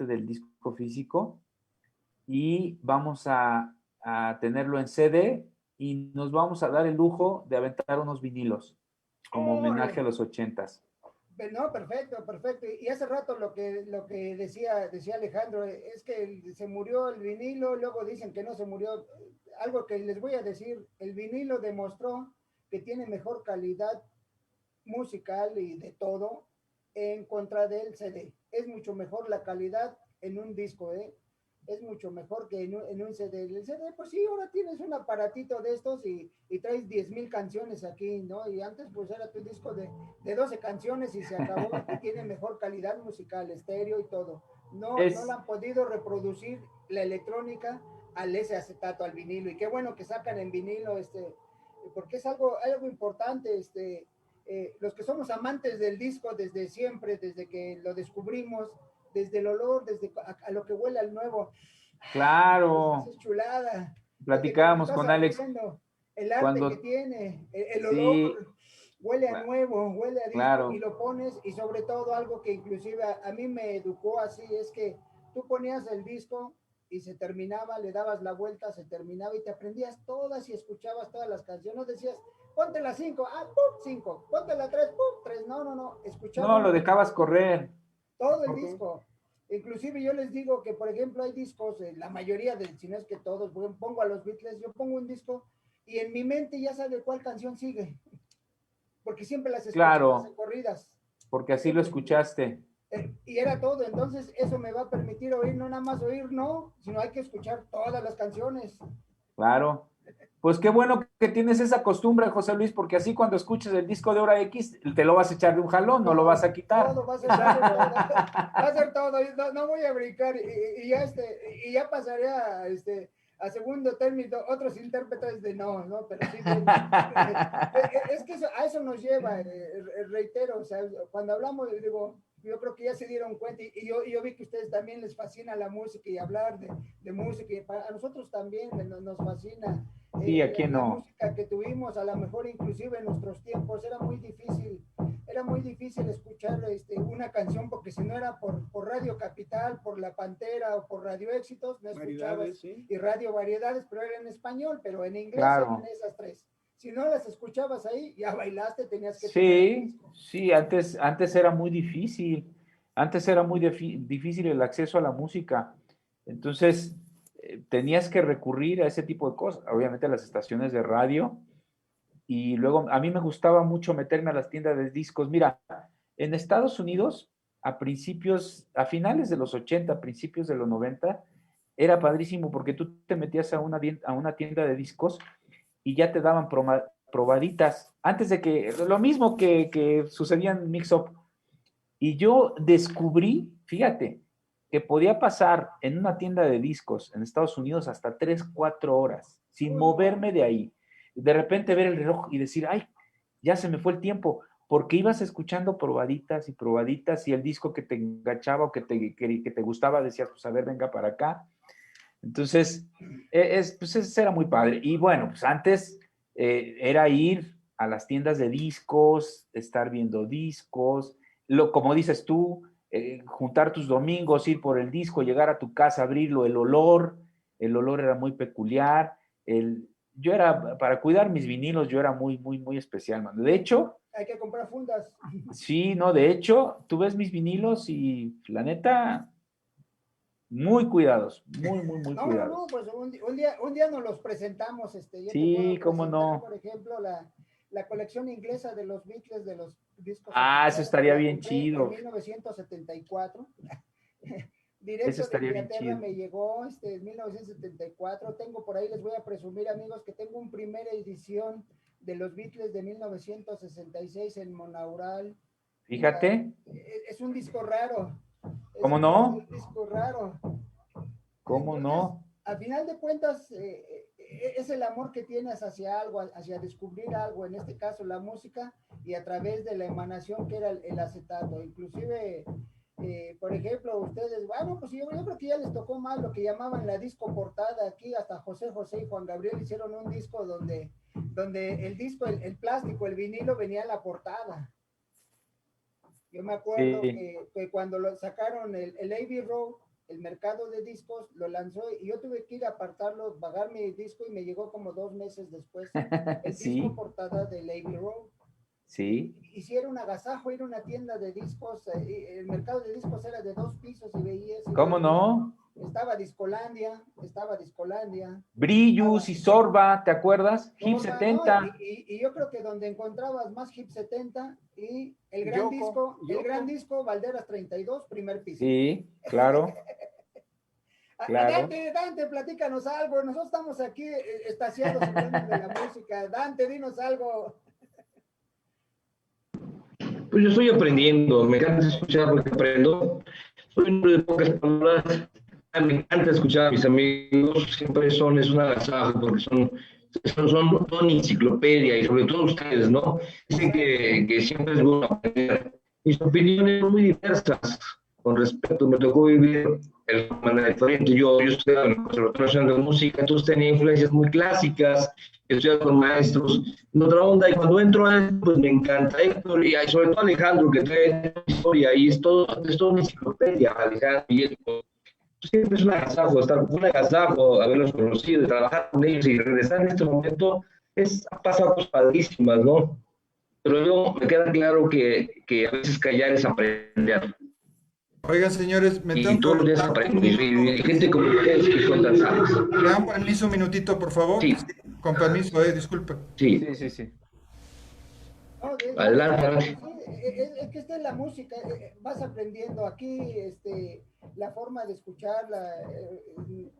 del disco físico, y vamos a tenerlo en CD, y nos vamos a dar el lujo de aventar unos vinilos como homenaje a los 80s. No, perfecto. Y hace rato lo que decía Alejandro es que se murió el vinilo, luego dicen que no se murió. Algo que les voy a decir, el vinilo demostró que tiene mejor calidad musical y de todo en contra del CD. Es mucho mejor la calidad en un disco, es mucho mejor que en un CD. El CD, pues sí, ahora tienes un aparatito de estos y traes 10,000 canciones aquí, ¿no? Y antes pues era tu disco de 12 canciones y se acabó, y tiene mejor calidad musical, estéreo y todo. No la han podido reproducir la electrónica ese acetato, al vinilo, y qué bueno que sacan en vinilo, porque es algo importante, los que somos amantes del disco desde siempre, desde que lo descubrimos, desde el olor, desde a lo que huele al nuevo. Claro. Es chulada. Platicábamos con Alex. El arte que tiene, el olor, huele a nuevo, huele a disco, claro. Y lo pones, y sobre todo algo que inclusive a mí me educó así, es que tú ponías el disco y se terminaba, le dabas la vuelta, se terminaba y te aprendías todas y escuchabas todas las canciones. No decías, ponte la 5, pum, 5, ponte la 3, pum, 3. No, escuchaba. No, lo dejabas correr. Todo el disco. Inclusive yo les digo que, por ejemplo, hay discos, la mayoría de, si no es que todos, pongo a los Beatles, yo pongo un disco y en mi mente ya sabe cuál canción sigue. Porque siempre las escuchas corridas. Porque así lo escuchaste. Y era todo, entonces eso me va a permitir oír, no nada más oír, no, sino hay que escuchar todas las canciones. Claro. Pues qué bueno que tienes esa costumbre, José Luis, porque así cuando escuches el disco de Hora X, te lo vas a echar de un jalón, no lo vas a quitar. Todo, va a ser todo, no voy a brincar, y ya pasaré a segundo término, otros intérpretes de no, pero sí, es que a eso nos lleva, reitero, o sea, cuando hablamos, digo, yo creo que ya se dieron cuenta, y yo vi que a ustedes también les fascina la música y hablar de música, y a nosotros también nos fascina. Sí, ¿a quién no? La música que tuvimos, a lo mejor inclusive en nuestros tiempos, era muy difícil escuchar una canción, porque si no era por Radio Capital, por La Pantera o por Radio Éxitos, no escuchabas, ¿sí? Y Radio Variedades, pero era en español, pero en inglés eran esas tres. Si no las escuchabas ahí, ya bailaste, tenías que... Sí, antes era muy difícil. Antes era muy difícil el acceso a la música. Entonces, tenías que recurrir a ese tipo de cosas. Obviamente a las estaciones de radio. Y luego, a mí me gustaba mucho meterme a las tiendas de discos. Mira, en Estados Unidos, a finales de los 80, principios de los 90, era padrísimo porque tú te metías a una tienda de discos y ya te daban probaditas, antes de que, lo mismo que sucedía en Mix Up. Y yo descubrí, fíjate, que podía pasar en una tienda de discos en Estados Unidos hasta 3, 4 horas, sin moverme de ahí. De repente ver el reloj y decir, ay, ya se me fue el tiempo, porque ibas escuchando probaditas y probaditas, y el disco que te enganchaba o que te gustaba, decías, pues a ver, venga para acá. Entonces, pues era muy padre. Y bueno, pues antes era ir a las tiendas de discos, estar viendo discos, como dices tú, juntar tus domingos, ir por el disco, llegar a tu casa, abrirlo, el olor era muy peculiar. Yo era, para cuidar mis vinilos, yo era muy, muy, muy especial, mano. De hecho... Hay que comprar fundas. Sí, no, de hecho, tú ves mis vinilos y la neta... Muy cuidados, muy, muy, muy cuidados. No, pues un día nos los presentamos. Yo sí, cómo no. Por ejemplo, la colección inglesa de los Beatles, de los discos. Eso estaría bien chido. En 1974. Eso estaría de Inglaterra bien chido. Me llegó en 1974. Tengo por ahí, les voy a presumir, amigos, que tengo una primera edición de los Beatles de 1966 en Monaural. Fíjate. Es un disco raro. ¿Cómo no? Es un disco raro. ¿Cómo no? Al final de cuentas, es el amor que tienes hacia algo, hacia descubrir algo, en este caso la música, y a través de la emanación que era el acetato. Inclusive, por ejemplo, ustedes, bueno, pues yo creo que ya les tocó más lo que llamaban la disco portada. Aquí hasta José y Juan Gabriel hicieron un disco donde el disco, el plástico, el vinilo venía en la portada. Yo me acuerdo que cuando lo sacaron el Abbey Road, el mercado de discos, lo lanzó y yo tuve que ir a apartarlo, pagar mi disco, y me llegó como 2 meses después el disco portada del Abbey Road. Sí. Y si era un agasajo ir a una tienda de discos, el mercado de discos era de 2 pisos y veías. ¿Cómo no? Estaba Discolandia. Brillus y Sorba, ¿te acuerdas? Hip 70. No, y yo creo que donde encontrabas más Hip 70 y el gran disco, Valderas 32, primer piso. Sí, claro. Claro. Dante, platícanos algo. Nosotros estamos aquí estaciados hablando de la música. Dante, dinos algo. Pues yo estoy aprendiendo, me encanta escuchar porque aprendo. Soy un hombre de pocas palabras. Me encanta escuchar a mis amigos, siempre es un agasajo porque son enciclopedia, y sobre todo ustedes, ¿no? Dicen que siempre es bueno aprender. Mis opiniones son muy diversas con respecto, me tocó vivir de manera diferente. Yo estudiaba en el Conservatorio Nacional de Música, entonces tenía influencias muy clásicas, estudiaba con maestros de otra onda, y cuando entro a esto, pues me encanta Héctor, y sobre todo Alejandro, que trae historia, y es todo una enciclopedia, Alejandro y Héctor. siempre es un agasajo, un agasajo haberlos conocido, de trabajar con ellos y regresar en este momento, ha pasado cosas padrísimas, ¿no? Pero yo me queda claro que a veces callar es aprender. Oigan, señores, me Y tengo que todos los días retirar un aprendo. Y minuto. gente como ustedes que cuentan sanas. ¿Me dan permiso un minutito, por favor? Sí, Sí, con permiso, disculpe. sí, Sí, sí, sí. No, adelante, adelante. sí, es que esta es la música, vas aprendiendo aquí, la forma de escucharla,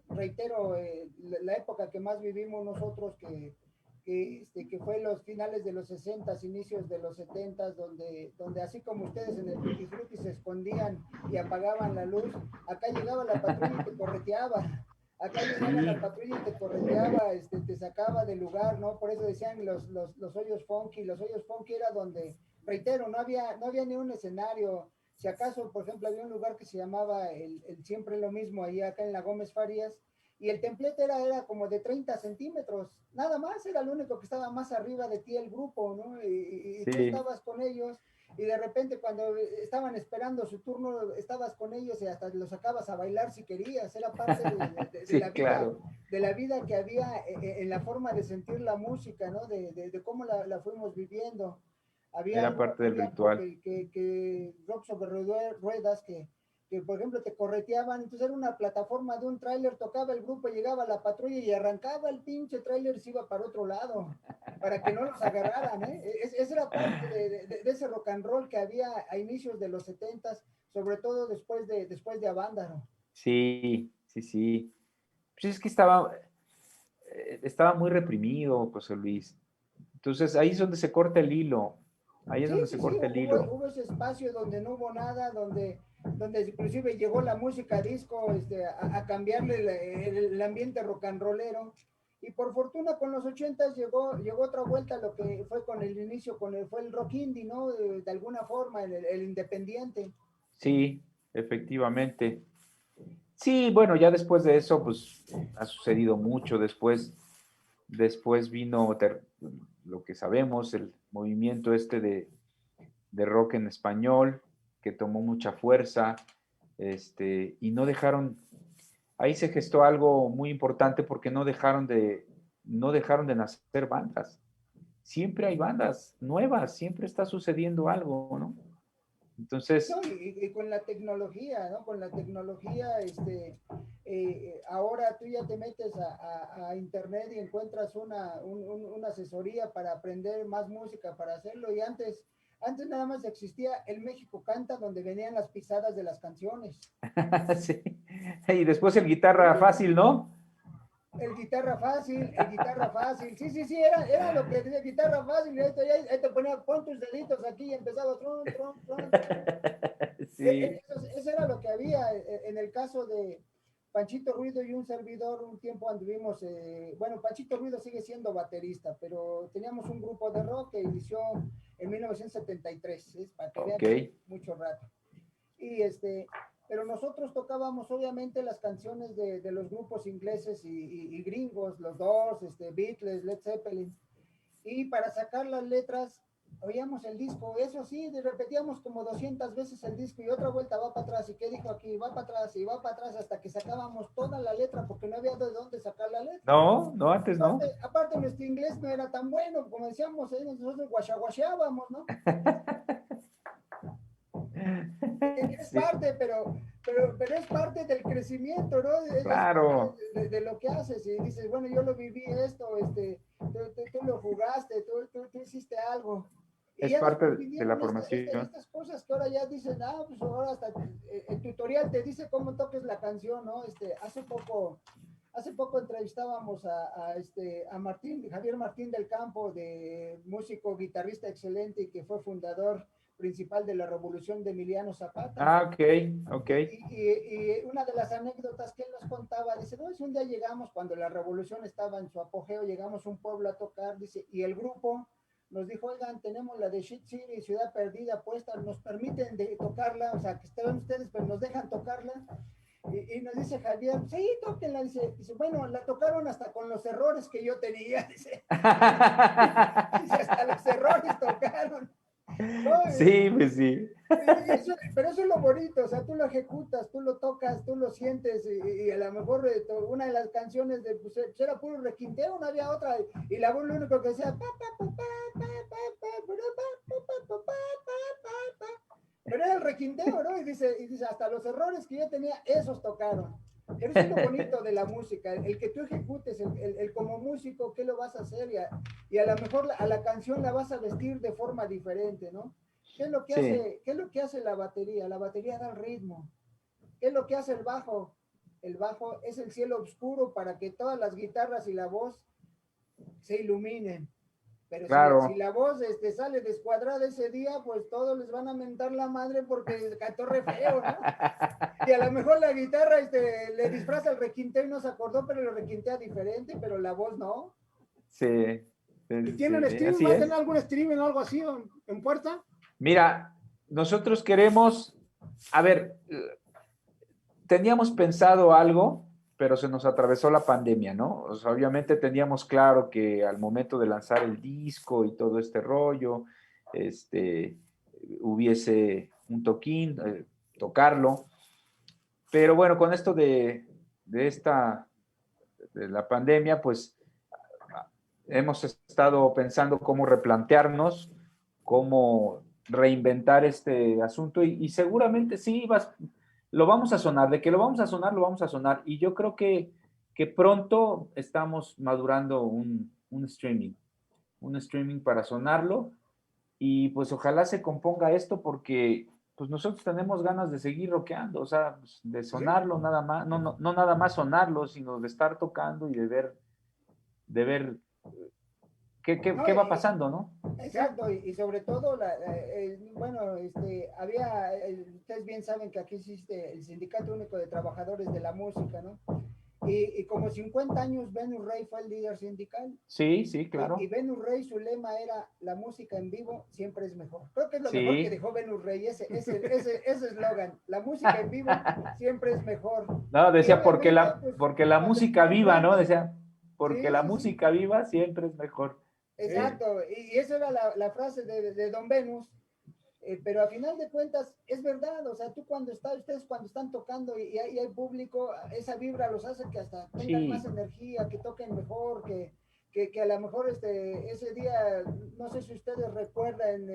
reitero, la época que más vivimos nosotros, que fue los finales de los 60, inicios de los 70, donde así como ustedes en el Tutti Frutti se escondían y apagaban la luz, acá llegaba la patrulla y te correteaba. Acá llegaba la patrulla y te correteaba, te sacaba del lugar, ¿no? Por eso decían los hoyos funky. Los hoyos funky era donde, reitero, no había ni un escenario. Si acaso, por ejemplo, había un lugar que se llamaba el Siempre lo Mismo, ahí acá en la Gómez Farías, y el templete era como de 30 centímetros, nada más, era lo único que estaba más arriba de ti el grupo, ¿no? Y tú Sí, estabas con ellos, y de repente cuando estaban esperando su turno, estabas con ellos y hasta los sacabas a bailar si querías, era parte de la sí, vida, claro. de la vida que había en la forma de sentir la música, ¿no? De cómo la fuimos viviendo. Había, Era parte del había algo ritual. que rock sobre ruedas, que por ejemplo te correteaban, entonces era una plataforma de un tráiler, tocaba el grupo, llegaba la patrulla y arrancaba el pinche tráiler y se iba para otro lado, para que no los agarraran, ¿eh? Esa era parte de ese rock and roll que había a inicios de los 70, sobre todo después de Avándaro. Sí, sí, sí. Pues es que estaba muy reprimido, José Luis. Entonces ahí es donde se corta el hilo. Ahí es Sí, donde sí, se sí, corta el hubo, hilo. hubo ese espacio donde no hubo nada, donde inclusive llegó la música disco a cambiarle el ambiente rock and rollero. Y por fortuna con los 80 llegó otra vuelta, lo que fue con el inicio, fue el rock indie, ¿no? De alguna forma, el independiente. Sí, efectivamente. Sí, bueno, ya después de eso, pues ha sucedido mucho. Después vino lo que sabemos, el movimiento este de rock en español, que tomó mucha fuerza, y no dejaron, ahí se gestó algo muy importante porque no dejaron de nacer bandas. Siempre hay bandas nuevas, siempre está sucediendo algo, ¿no? Entonces, No, y con la tecnología, ¿no? Con la tecnología, ahora tú ya te metes a internet y encuentras una asesoría para aprender más música, para hacerlo. Y antes nada más existía el México Canta, donde venían las pisadas de las canciones. sí. Y después el guitarra fácil, ¿no? El guitarra fácil. Sí, sí, sí, era lo que decía guitarra fácil. Y ahí te ponía, pon tus deditos aquí y empezaba tron, tron, tron. Sí, Eso era lo que había en el caso de Panchito Ruido y un servidor. Un tiempo anduvimos, bueno, Panchito Ruido sigue siendo baterista, pero teníamos un grupo de rock que inició en 1973, para que vean ok. que mucho rato. Y pero nosotros tocábamos obviamente las canciones de los grupos ingleses y gringos, los Doors, Beatles, Led Zeppelin. Y para sacar las letras, oíamos el disco, eso sí, repetíamos como 200 veces el disco y otra vuelta va para atrás, y qué dijo aquí, va para atrás y va para atrás hasta que sacábamos toda la letra porque no había de dónde sacar la letra. No, no, antes no. Aparte nuestro inglés no era tan bueno, como decíamos, nosotros guachaguacheábamos, ¿no? Es Sí, parte, pero es parte del crecimiento, ¿no? Es claro, parte de lo que haces y dices, bueno, yo lo viví esto, tú lo jugaste, tú hiciste algo. Y es ya parte después de la vinieron formación. estas cosas que ahora ya dicen, pues ahora hasta el tutorial te dice cómo toques la canción, ¿no? Hace poco entrevistábamos a Javier Martín del Campo, de músico, guitarrista excelente y que fue fundador principal de la revolución de Emiliano Zapata. Ah, ok, ok. Y una de las anécdotas que él nos contaba, dice, no, es un día llegamos, cuando la revolución estaba en su apogeo, llegamos a un pueblo a tocar, dice, y el grupo nos dijo, oigan, tenemos la de Shit City, Ciudad Perdida puesta, nos permiten tocarla, o sea, que estén ustedes, pero nos dejan tocarla. Y nos dice Javier, sí, tóquenla, dice, bueno, la tocaron hasta con los errores que yo tenía, dice, hasta los errores tocaron. No, Sí, pues sí. pero eso es lo bonito, o sea, tú lo ejecutas, tú lo tocas, tú lo sientes, y a lo mejor una de las canciones de, pues, era puro requinteo, no había otra, y la voz lo único que decía, pero era el requinteo, ¿no? Y dice, hasta los errores que yo tenía, esos tocaron. Pero eso es lo bonito de la música, el que tú ejecutes, el como músico, ¿qué lo vas a hacer? Y a lo mejor a la canción la vas a vestir de forma diferente, ¿no? Sí, ¿Qué es lo que hace la batería? La batería da el ritmo. ¿Qué es lo que hace el bajo? El bajo es el cielo oscuro para que todas las guitarras y la voz se iluminen. Pero si claro. la voz sale descuadrada ese día, pues todos les van a mentar la madre porque cantó re feo, ¿no? Y a lo mejor la guitarra le disfraza el requinteo y no se acordó, pero lo requintea diferente, pero la voz no. Sí, ¿Y sí, tienen sí, streaming? así ¿Va a tener es. algún streaming o algo así en puerta? Mira, nosotros queremos, a ver, teníamos pensado algo, pero se nos atravesó la pandemia, ¿no? O sea, obviamente teníamos claro que al momento de lanzar el disco y todo este rollo, este, hubiese un toquín, tocarlo, pero bueno, con esto de la pandemia, pues hemos estado pensando cómo replantearnos, cómo reinventar este asunto y seguramente sí, lo vamos a sonar, de que lo vamos a sonar, lo vamos a sonar. Y yo creo que pronto estamos madurando un streaming para sonarlo y pues ojalá se componga esto porque pues nosotros tenemos ganas de seguir rockeando, o sea, pues, de sonarlo nada más, no nada más sonarlo, sino de estar tocando y de ver No, qué va pasando, ¿no? exacto, y sobre todo, bueno, ustedes bien saben que aquí existe el Sindicato Único de Trabajadores de la Música, ¿no? Y como 50 años Venus Rey fue el líder sindical, Sí, sí, y claro. Venus Rey su lema era, la música en vivo siempre es mejor. Creo que es lo mejor que Sí. dejó Venus Rey, ese eslogan, la música en vivo siempre es mejor. No, Y decía obviamente, pues, porque la cuando música te viva, ¿no? enfrentas, Decía, porque sí, la sí, sí. música viva siempre es mejor. Sí, Exacto, y esa era la frase de Don Venus, pero a final de cuentas es verdad, o sea, ustedes cuando están tocando y hay público, esa vibra los hace que hasta tengan más sí, energía, que toquen mejor, que a lo mejor ese día, no sé si ustedes recuerdan,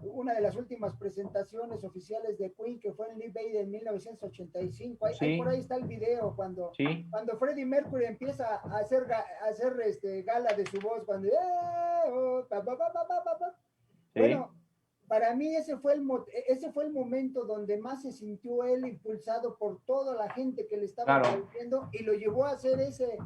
una de las últimas presentaciones oficiales de Queen, que fue en Live Aid en 1985, ahí por sí, ahí está el video, cuando, sí, cuando Freddie Mercury empieza a hacer gala de su voz, cuando, oh, pa, pa, pa, pa, pa, pa". sí, Bueno, para mí ese fue el momento donde más se sintió él impulsado por toda la gente que le estaba claro, aplaudiendo y lo llevó a hacer ese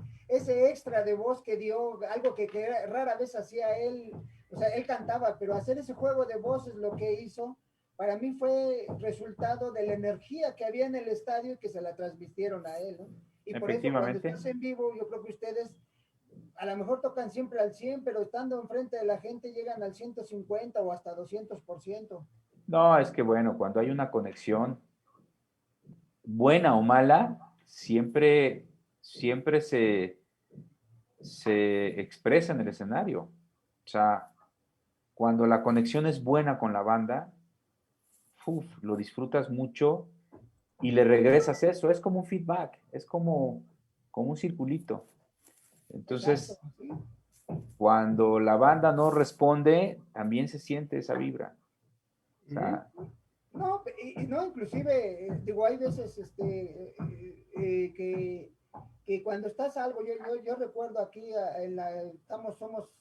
extra de voz que dio, algo que rara vez hacía él, o sea, él cantaba, pero hacer ese juego de voces lo que hizo, para mí fue resultado de la energía que había en el estadio y que se la transmitieron a él, ¿no? Y por eso cuando efectivamente. estás en vivo, yo creo que ustedes a lo mejor tocan siempre al 100, pero estando enfrente de la gente llegan al 150 o hasta 200%. No, es que bueno, cuando hay una conexión buena o mala, siempre se expresa en el escenario. O sea, cuando la conexión es buena con la banda, uf, lo disfrutas mucho y le regresas eso. Es como un feedback, es como un circulito. Exacto, Entonces, ¿sí? cuando la banda no responde, también se siente esa vibra. O Ujú. sea, No, no, inclusive, digo, hay veces que cuando estás algo, yo recuerdo aquí,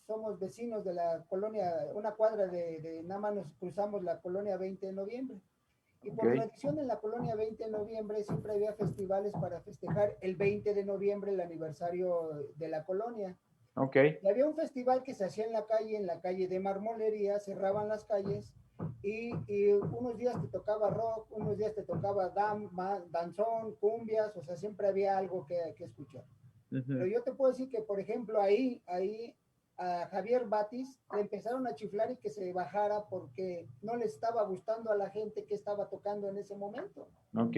somos vecinos de la colonia, una cuadra de nada más nos cruzamos la colonia 20 de noviembre. Y ok, por tradición en la colonia 20 de noviembre siempre había festivales para festejar el 20 de noviembre, el aniversario de la colonia. ok, Y había un festival que se hacía en la calle de Marmolería, cerraban las calles y unos días te tocaba rock, unos días te tocaba danzón, cumbias, o sea, siempre había algo que escuchar. Pero ujú, yo te puedo decir que, por ejemplo, ahí a Javier Batis le empezaron a chiflar y que se bajara porque no le estaba gustando a la gente que estaba tocando en ese momento. ok,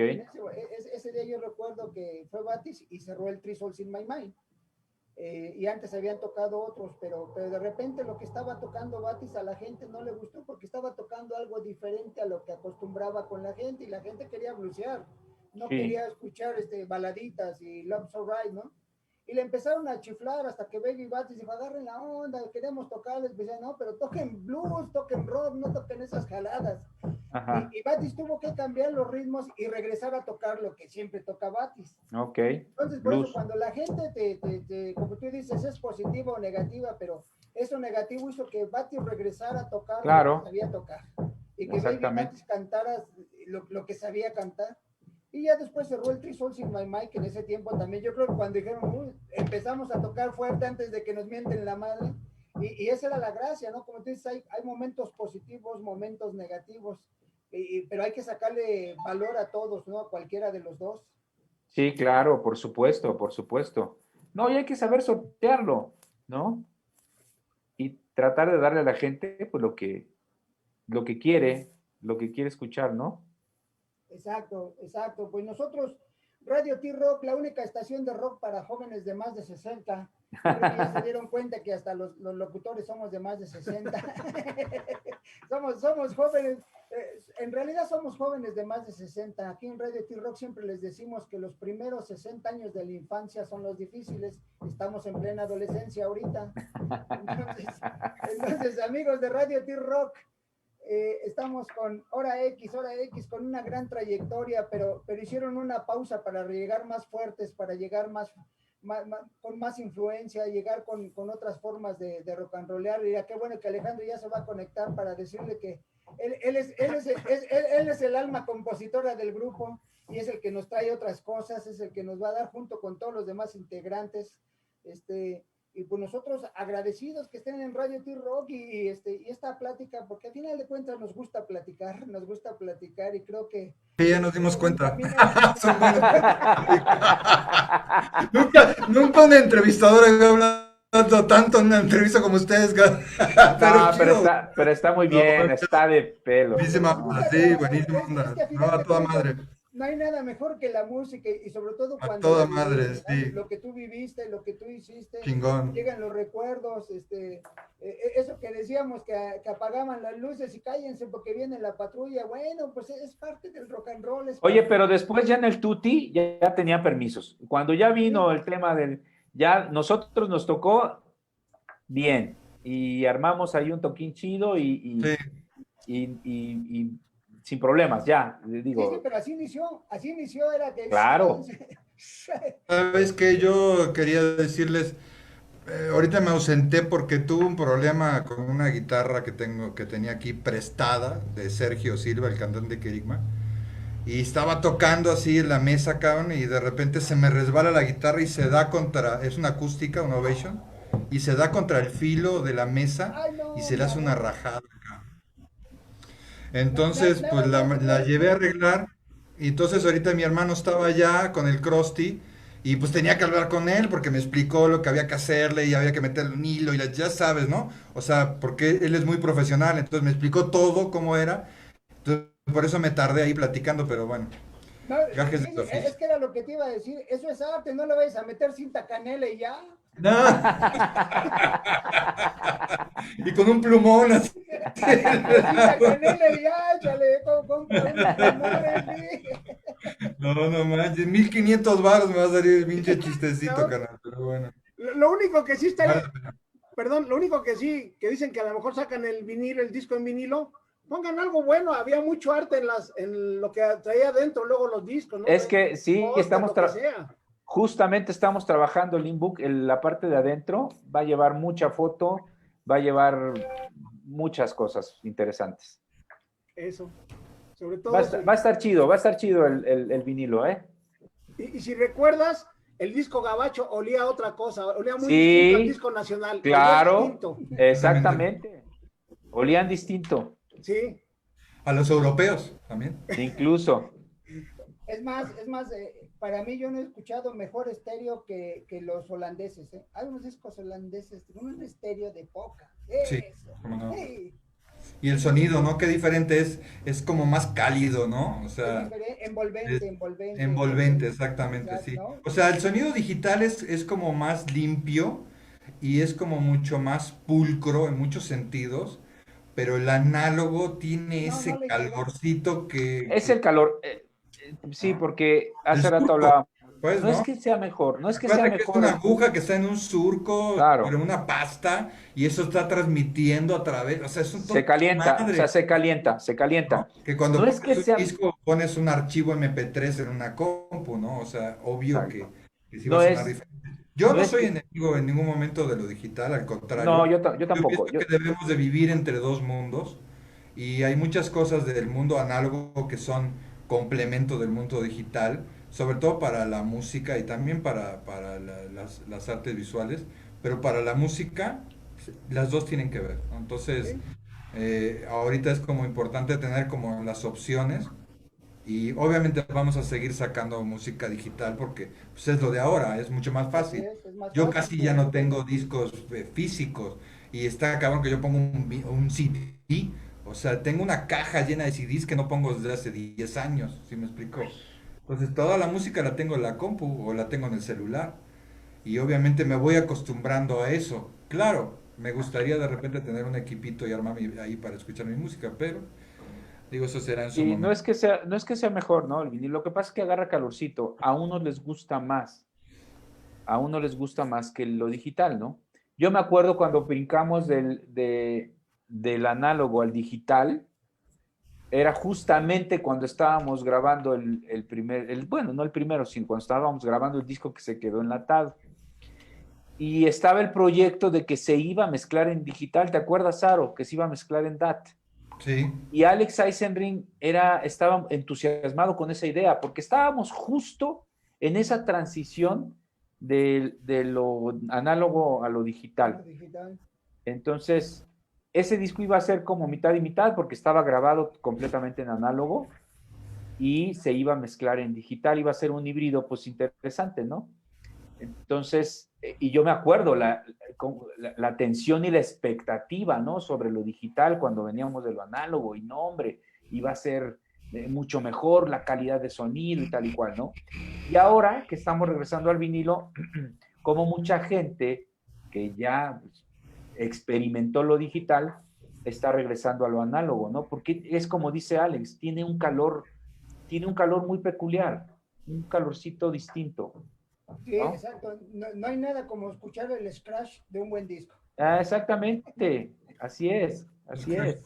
Ese día yo recuerdo que fue Batis y cerró el Three Souls in My Mind. y antes habían tocado otros, pero de repente lo que estaba tocando Batis a la gente no le gustó porque estaba tocando algo diferente a lo que acostumbraba con la gente y la gente quería blusear, no Sí. quería escuchar baladitas y Love's Alright, ¿no? Y le empezaron a chiflar hasta que Baby Batis dijo, agarren la onda, queremos tocarles. Decían, no, pero toquen blues, toquen rock, no toquen esas jaladas. Ajá. Y Batis tuvo que cambiar los ritmos y regresar a tocar lo que siempre toca Batis. Ok. Entonces, por Blues. eso, cuando la gente como tú dices, es positiva o negativa, pero eso negativo hizo que Batis regresara a tocar Claro. lo que sabía tocar. Y que Baby Exactamente. Batis cantara lo que sabía cantar. Y ya después cerró el Three Souls in My Mind, que en ese tiempo también, yo creo que cuando dijeron, "Uy", empezamos a tocar fuerte antes de que nos mienten la madre. Y esa era la gracia, ¿no? Como tú dices, hay momentos positivos, momentos negativos, pero hay que sacarle valor a todos, ¿no? A cualquiera de los dos. Sí, claro, por supuesto, por supuesto. No, y hay que saber sortearlo, ¿no? Y tratar de darle a la gente pues lo que quiere escuchar, ¿no? Exacto, exacto. Pues nosotros, Radio T-Rock, la única estación de rock para jóvenes de más de 60. Creo que ya se dieron cuenta que hasta los locutores somos de más de 60. somos jóvenes, en realidad somos jóvenes de más de 60. Aquí en Radio T-Rock siempre les decimos que los primeros 60 años de la infancia son los difíciles. Estamos en plena adolescencia ahorita. Entonces amigos de Radio T-Rock, estamos con Hora X, con una gran trayectoria, pero hicieron una pausa para llegar más fuertes, para llegar con más influencia, llegar con otras formas de rock and rollear. Y qué bueno que Alejandro ya se va a conectar para decirle que él es el alma compositora del grupo y es el que nos trae otras cosas, es el que nos va a dar junto con todos los demás integrantes. Y pues nosotros agradecidos que estén en Radio T-Rock y esta plática, porque al final de cuentas nos gusta platicar y creo que... Sí, ya nos dimos cuenta. Son buenos. Nunca un entrevistador había hablado tanto en una entrevista como ustedes. Pero está muy bien, No, está de pelo. buenísima onda, sí, buenísima onda. Es que No, a toda madre. No hay nada mejor que la música y sobre todo A cuando toda la madre, viviste, sí. lo que tú viviste, lo que tú hiciste, Chingón. llegan los recuerdos, eso que decíamos que apagaban las luces y cállense porque viene la patrulla, bueno, pues es parte del rock and roll. Oye, pero después ya en el Tutti ya tenían permisos. Cuando ya vino el tema ya nosotros nos tocó bien y armamos ahí un toquín chido y sin problemas, ya, digo. Sí, pero así inició, era que... Claro. Sabes que yo quería decirles, ahorita me ausenté porque tuve un problema con una guitarra que tenía aquí prestada de Sergio Silva, el cantante de Kerigma, y estaba tocando así en la mesa, cabrón, y de repente se me resbala la guitarra y se da es una acústica, una Ovation, y se da contra el filo de la mesa. Ay, no, y se le hace no. una rajada. Entonces, pues la llevé a arreglar. Y entonces ahorita mi hermano estaba allá con el Krusty. Y pues tenía que hablar con él porque me explicó lo que había que hacerle y había que meterle un hilo y ya sabes, ¿no? O sea, porque él es muy profesional. Entonces me explicó todo cómo era. Entonces, por eso me tardé ahí platicando, pero bueno. No, Gajes sí, de oficio. es que era lo que te iba a decir, eso es arte, no le vayas a meter cinta canela y ya. No. Y con un plumón así. Cinta canela y ya, échale, compra unos plumones, sí. No manches, 1500 baros me va a salir el pinche chistecito, No. canal, pero bueno. Lo único que sí está, Vale la pena. perdón, lo único que sí, que dicen que a lo mejor sacan el vinilo, el disco en vinilo, pongan algo bueno, había mucho arte en lo que traía adentro, luego los discos, ¿no? Es que sí, Estamos justamente estamos trabajando el Inbook, la parte de adentro, va a llevar mucha foto, va a llevar muchas cosas interesantes. Eso, sobre todo. Va a estar chido el vinilo, ¿eh? Y si recuerdas, el disco gabacho olía a otra cosa, olía muy Sí, distinto al disco nacional. Claro, olía distinto. exactamente. Olían distinto, Sí, A los europeos también. incluso. Es más, para mí yo no he escuchado mejor estéreo que los holandeses, ¿eh? Hay unos discos holandeses, un estéreo de poca. Sí, Eso. cómo no. Sí. Y el sonido, ¿no? Qué diferente es como más cálido, ¿no? O sea, Envolvente, exactamente, Exacto, sí. ¿no? O sea, el sonido digital es como más limpio y es como mucho más pulcro en muchos sentidos, pero el análogo tiene No, no ese le llega. calorcito Es el calor. Sí, ¿no? porque El hace rato surco, hablaba. pues, No es ¿no? que sea mejor, no es que sea Acuérdate que es una mejor. aguja que está en un surco, Claro, pero una pasta, y eso está transmitiendo a través, o sea, es un se toque calienta, o sea, madre, se calienta, se calienta. ¿no? Que cuando No es que pones un sea. disco, pones un archivo MP3 en una compu, ¿no? O sea, obvio Exacto. que sí va a No sonar es, diferente. Yo no no es soy que. enemigo en ningún momento de lo digital, al No, contrario. yo Yo pienso tampoco. que debemos de vivir entre dos mundos y hay muchas cosas del mundo análogo que son complemento del mundo digital, sobre todo para la música y también para las artes visuales, pero para la música las dos tienen que ver, ¿no? Entonces, Sí, ahorita es como importante tener como las opciones y obviamente vamos a seguir sacando música digital porque pues, es lo de ahora, es mucho más así fácil. es más Yo fácil, casi ya pero no tengo discos físicos y está cabrón que yo pongo un CD, o sea, tengo una caja llena de CDs que no pongo desde hace 10 años, ¿sí me explico? Entonces toda la música la tengo en la compu o la tengo en el celular y obviamente me voy acostumbrando a eso. Claro, me gustaría de repente tener un equipito y armarme ahí para escuchar mi música, pero digo, eso será en su Y momento. no es que sea mejor, ¿no? El vinil. Lo que pasa es que agarra calorcito. A unos les gusta más. A uno les gusta más que lo digital, ¿no? Yo me acuerdo cuando brincamos del análogo al digital, era justamente cuando estábamos grabando bueno, no el primero, sino cuando estábamos grabando el disco que se quedó enlatado. Y estaba el proyecto de que se iba a mezclar en digital, ¿te acuerdas, Saro? Que se iba a mezclar en DAT. Sí, Y Alex Eisenring estaba entusiasmado con esa idea, porque estábamos justo en esa transición de lo análogo a lo digital. digital. Entonces, ese disco iba a ser como mitad y mitad, porque estaba grabado completamente en análogo y se iba a mezclar en digital, iba a ser un híbrido pues interesante, ¿no? Entonces, y yo me acuerdo la tensión y la expectativa, ¿no? Sobre lo digital cuando veníamos de lo análogo y no, hombre, iba a ser mucho mejor la calidad de sonido y tal y cual, ¿no? Y ahora que estamos regresando al vinilo, como mucha gente que ya pues, experimentó lo digital, está regresando a lo análogo, ¿no? Porque es como dice Alex, tiene un calor muy peculiar, un calorcito distinto, Sí, ¿no? exacto. No, no hay nada como escuchar el scratch de un buen disco. Ah, exactamente, así es, así es.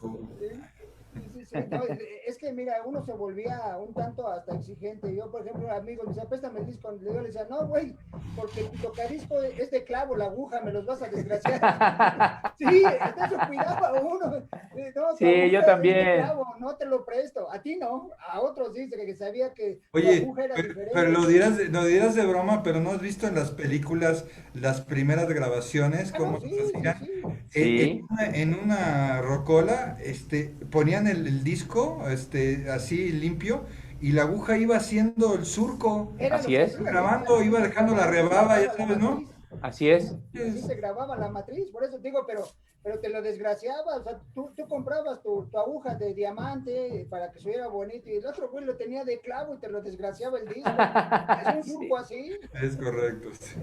Sí, sí, sí. No, es que mira, uno se volvía un tanto hasta exigente. Yo, por ejemplo, amigos me decían, préstame el disco. Yo le decía, no, güey, porque tu tocadisco es de clavo, la aguja, me los vas a desgraciar. Sí, hasta eso cuidaba uno. No, tu Sí, yo aguja es de también. clavo, no te lo presto. A ti no, a otros dice que sabía que tu oye, aguja era pero diferente. lo dirás de broma, pero ¿no has visto en las películas las primeras grabaciones Ah, no, cómo sí, las sí, hacían? sí. Sí, En una rocola, ponían el disco, así limpio, y la aguja iba haciendo el surco, Era lo así que es, hacía, grabando, iba dejando la rebaba, ya grababa la sabes, ¿no? matriz. así es. Así se grababa la matriz, por eso digo, pero te lo desgraciaba, o sea, tú comprabas tu aguja de diamante para que se viera bonito y el otro güey lo tenía de clavo y te lo desgraciaba el disco. Es un Sí. surco así. Es correcto, sí.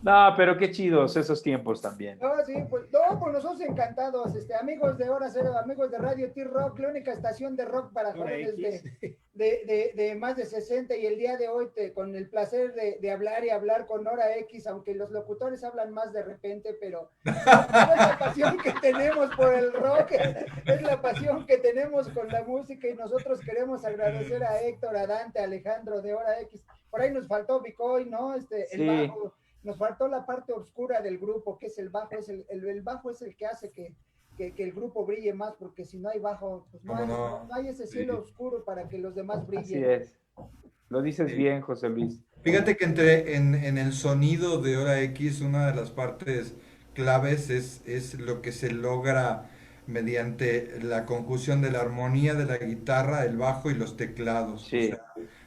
No, pero qué chidos esos tiempos también. No, sí, pues, no, pues nosotros encantados, amigos de Hora Cero, amigos de Radio T-Rock, la única estación de rock para Hora jóvenes X. de más de 60 y el día de hoy con el placer de hablar y hablar con Hora X, aunque los locutores hablan más de repente, pero es la pasión que tenemos por el rock, es la pasión que tenemos con la música y nosotros queremos agradecer a Héctor, a Dante, a Alejandro de Hora X. Por ahí nos faltó Bicoy, ¿no? El Sí. bajo. Nos faltó la parte oscura del grupo, que es el bajo, el bajo es el que hace que el grupo brille más, porque si no hay bajo, pues no hay, No? no hay ese cielo Sí. oscuro para que los demás Así brillen. es. Lo dices Sí. bien, José Luis. Fíjate que en el sonido de Hora X, una de las partes claves es lo que se logra mediante la conjunción de la armonía de la guitarra, el bajo y los teclados. O Sí, sea,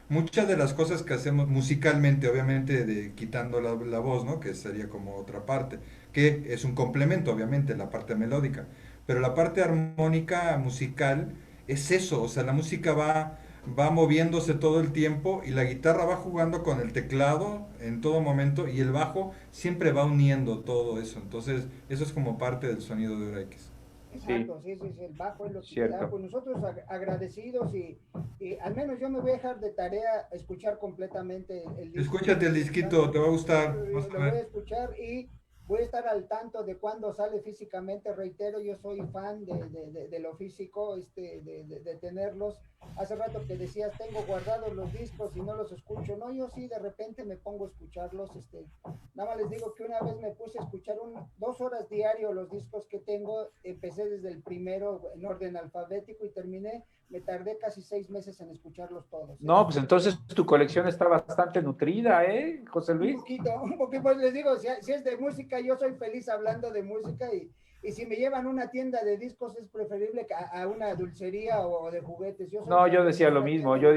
muchas de las cosas que hacemos musicalmente, obviamente quitando la voz, ¿no? Que sería como otra parte, que es un complemento, obviamente, la parte melódica. Pero la parte armónica musical es eso, o sea, la música va va moviéndose todo el tiempo y la guitarra va jugando con el teclado en todo momento y el bajo siempre va uniendo todo eso. Entonces, eso es como parte del sonido de Hora X. Exacto, sí, sí, sí, el bajo es lo que Cierto. da. Pues nosotros agradecidos y al menos yo me voy a dejar de tarea escuchar completamente el disco. Escúchate el disquito, te va a gustar. Lo Vas a voy a ver. escuchar y voy a estar al tanto de cuándo sale físicamente. Reitero, yo soy fan de lo físico, de tenerlos. Hace rato que decías, tengo guardados los discos y no los escucho. No, yo sí de repente me pongo a escucharlos. Nada más les digo que una vez me puse a escuchar 2 horas diario los discos que tengo. Empecé desde el primero en orden alfabético y terminé. Me tardé casi 6 meses en escucharlos todos. No, pues entonces tu colección está bastante nutrida, ¿eh, José Un Luis? poquito, pues les digo, si es de música, yo soy feliz hablando de música y si me llevan a una tienda de discos es preferible que a una dulcería o de juguetes. No, yo decía lo mismo, yo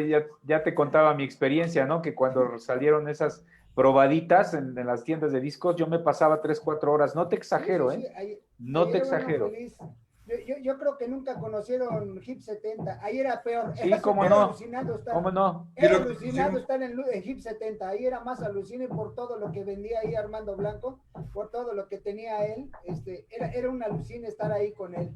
ya te contaba mi experiencia, ¿no? Que cuando salieron esas probaditas en las tiendas de discos, yo me pasaba 3, 4 horas, no te exagero, Sí, ¿eh? ahí No te era uno exagero. feliz. Yo creo que nunca conocieron Hip 70, ahí era peor. Sí, Era cómo era no, alucinado estar. cómo no. Era Quiero que alucinado pusimos- estar en Hip 70, ahí era más alucine por todo lo que vendía ahí Armando Blanco, por todo lo que tenía él, era un alucine estar ahí con él.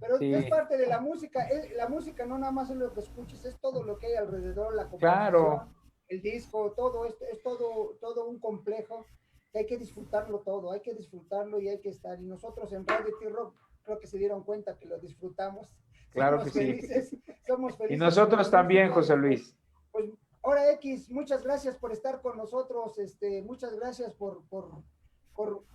Pero Sí. es parte de la música, la música no nada más es lo que escuches, es todo lo que hay alrededor, la Claro. composición, el disco, todo esto, es todo un complejo que hay que disfrutarlo todo, hay que disfrutarlo y hay que estar. Y nosotros en Radio T-Rock creo que se dieron cuenta que lo disfrutamos. Claro Somos que sí. felices, somos felices. Y nosotros con la también, música. José Luis. Pues Hora X, muchas gracias por estar con nosotros, muchas gracias por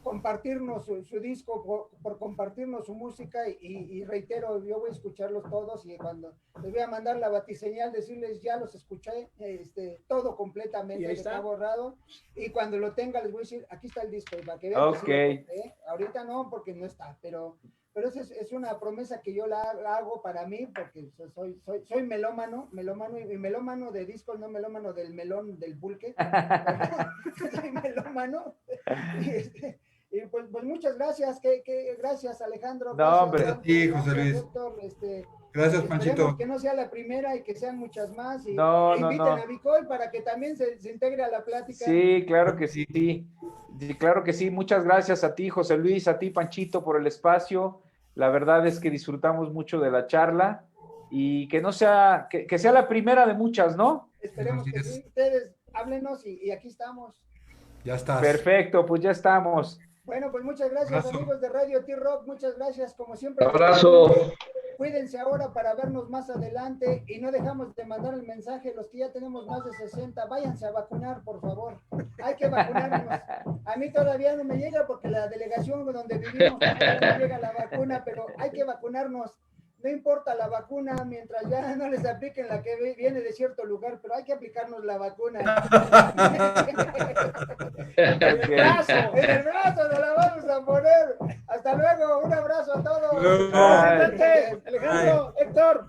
compartirnos su disco, por compartirnos su música y reitero, yo voy a escucharlos todos y cuando les voy a mandar la batiseñal, decirles ya los escuché, todo Y completamente, ahí está está. borrado y cuando lo tenga les voy a decir, aquí está el disco, y para que vean Ok. que sí, ahorita no porque no está, pero esa es una promesa que yo la hago para mí porque soy melómano y melómano de discos, no melómano del melón del pulque. Soy melómano. Y pues muchas gracias, gracias Alejandro. No, Gracias, hombre. Juan, A ti, José gracias, Luis. Héctor, Gracias, esperemos Panchito. que no sea la primera y que sean muchas más. Y No, no, inviten no. a Vicoy para que también se integre a la plática. Sí, claro que sí. Sí, claro que sí. Muchas gracias a ti, José Luis, a ti, Panchito, por el espacio. La verdad es que disfrutamos mucho de la charla y que no sea, que sea la primera de muchas, ¿no? Esperemos Así que es. sí. Ustedes háblenos y aquí estamos. Ya estás. Perfecto, pues ya estamos. Bueno, pues muchas gracias, Abrazo. amigos de Radio T-Rock. Muchas gracias, como siempre. Abrazo. Cuídense ahora para vernos más adelante y no dejamos de mandar el mensaje, los que ya tenemos más de 60, váyanse a vacunar, por favor. Hay que vacunarnos. A mí todavía no me llega porque la delegación donde vivimos todavía no llega la vacuna, pero hay que vacunarnos. No importa la vacuna mientras ya no les apliquen la que viene de cierto lugar, pero hay que aplicarnos la vacuna. En el brazo nos la vamos a poner. Hasta luego, un abrazo a todos. Luego. Alejandro, Héctor.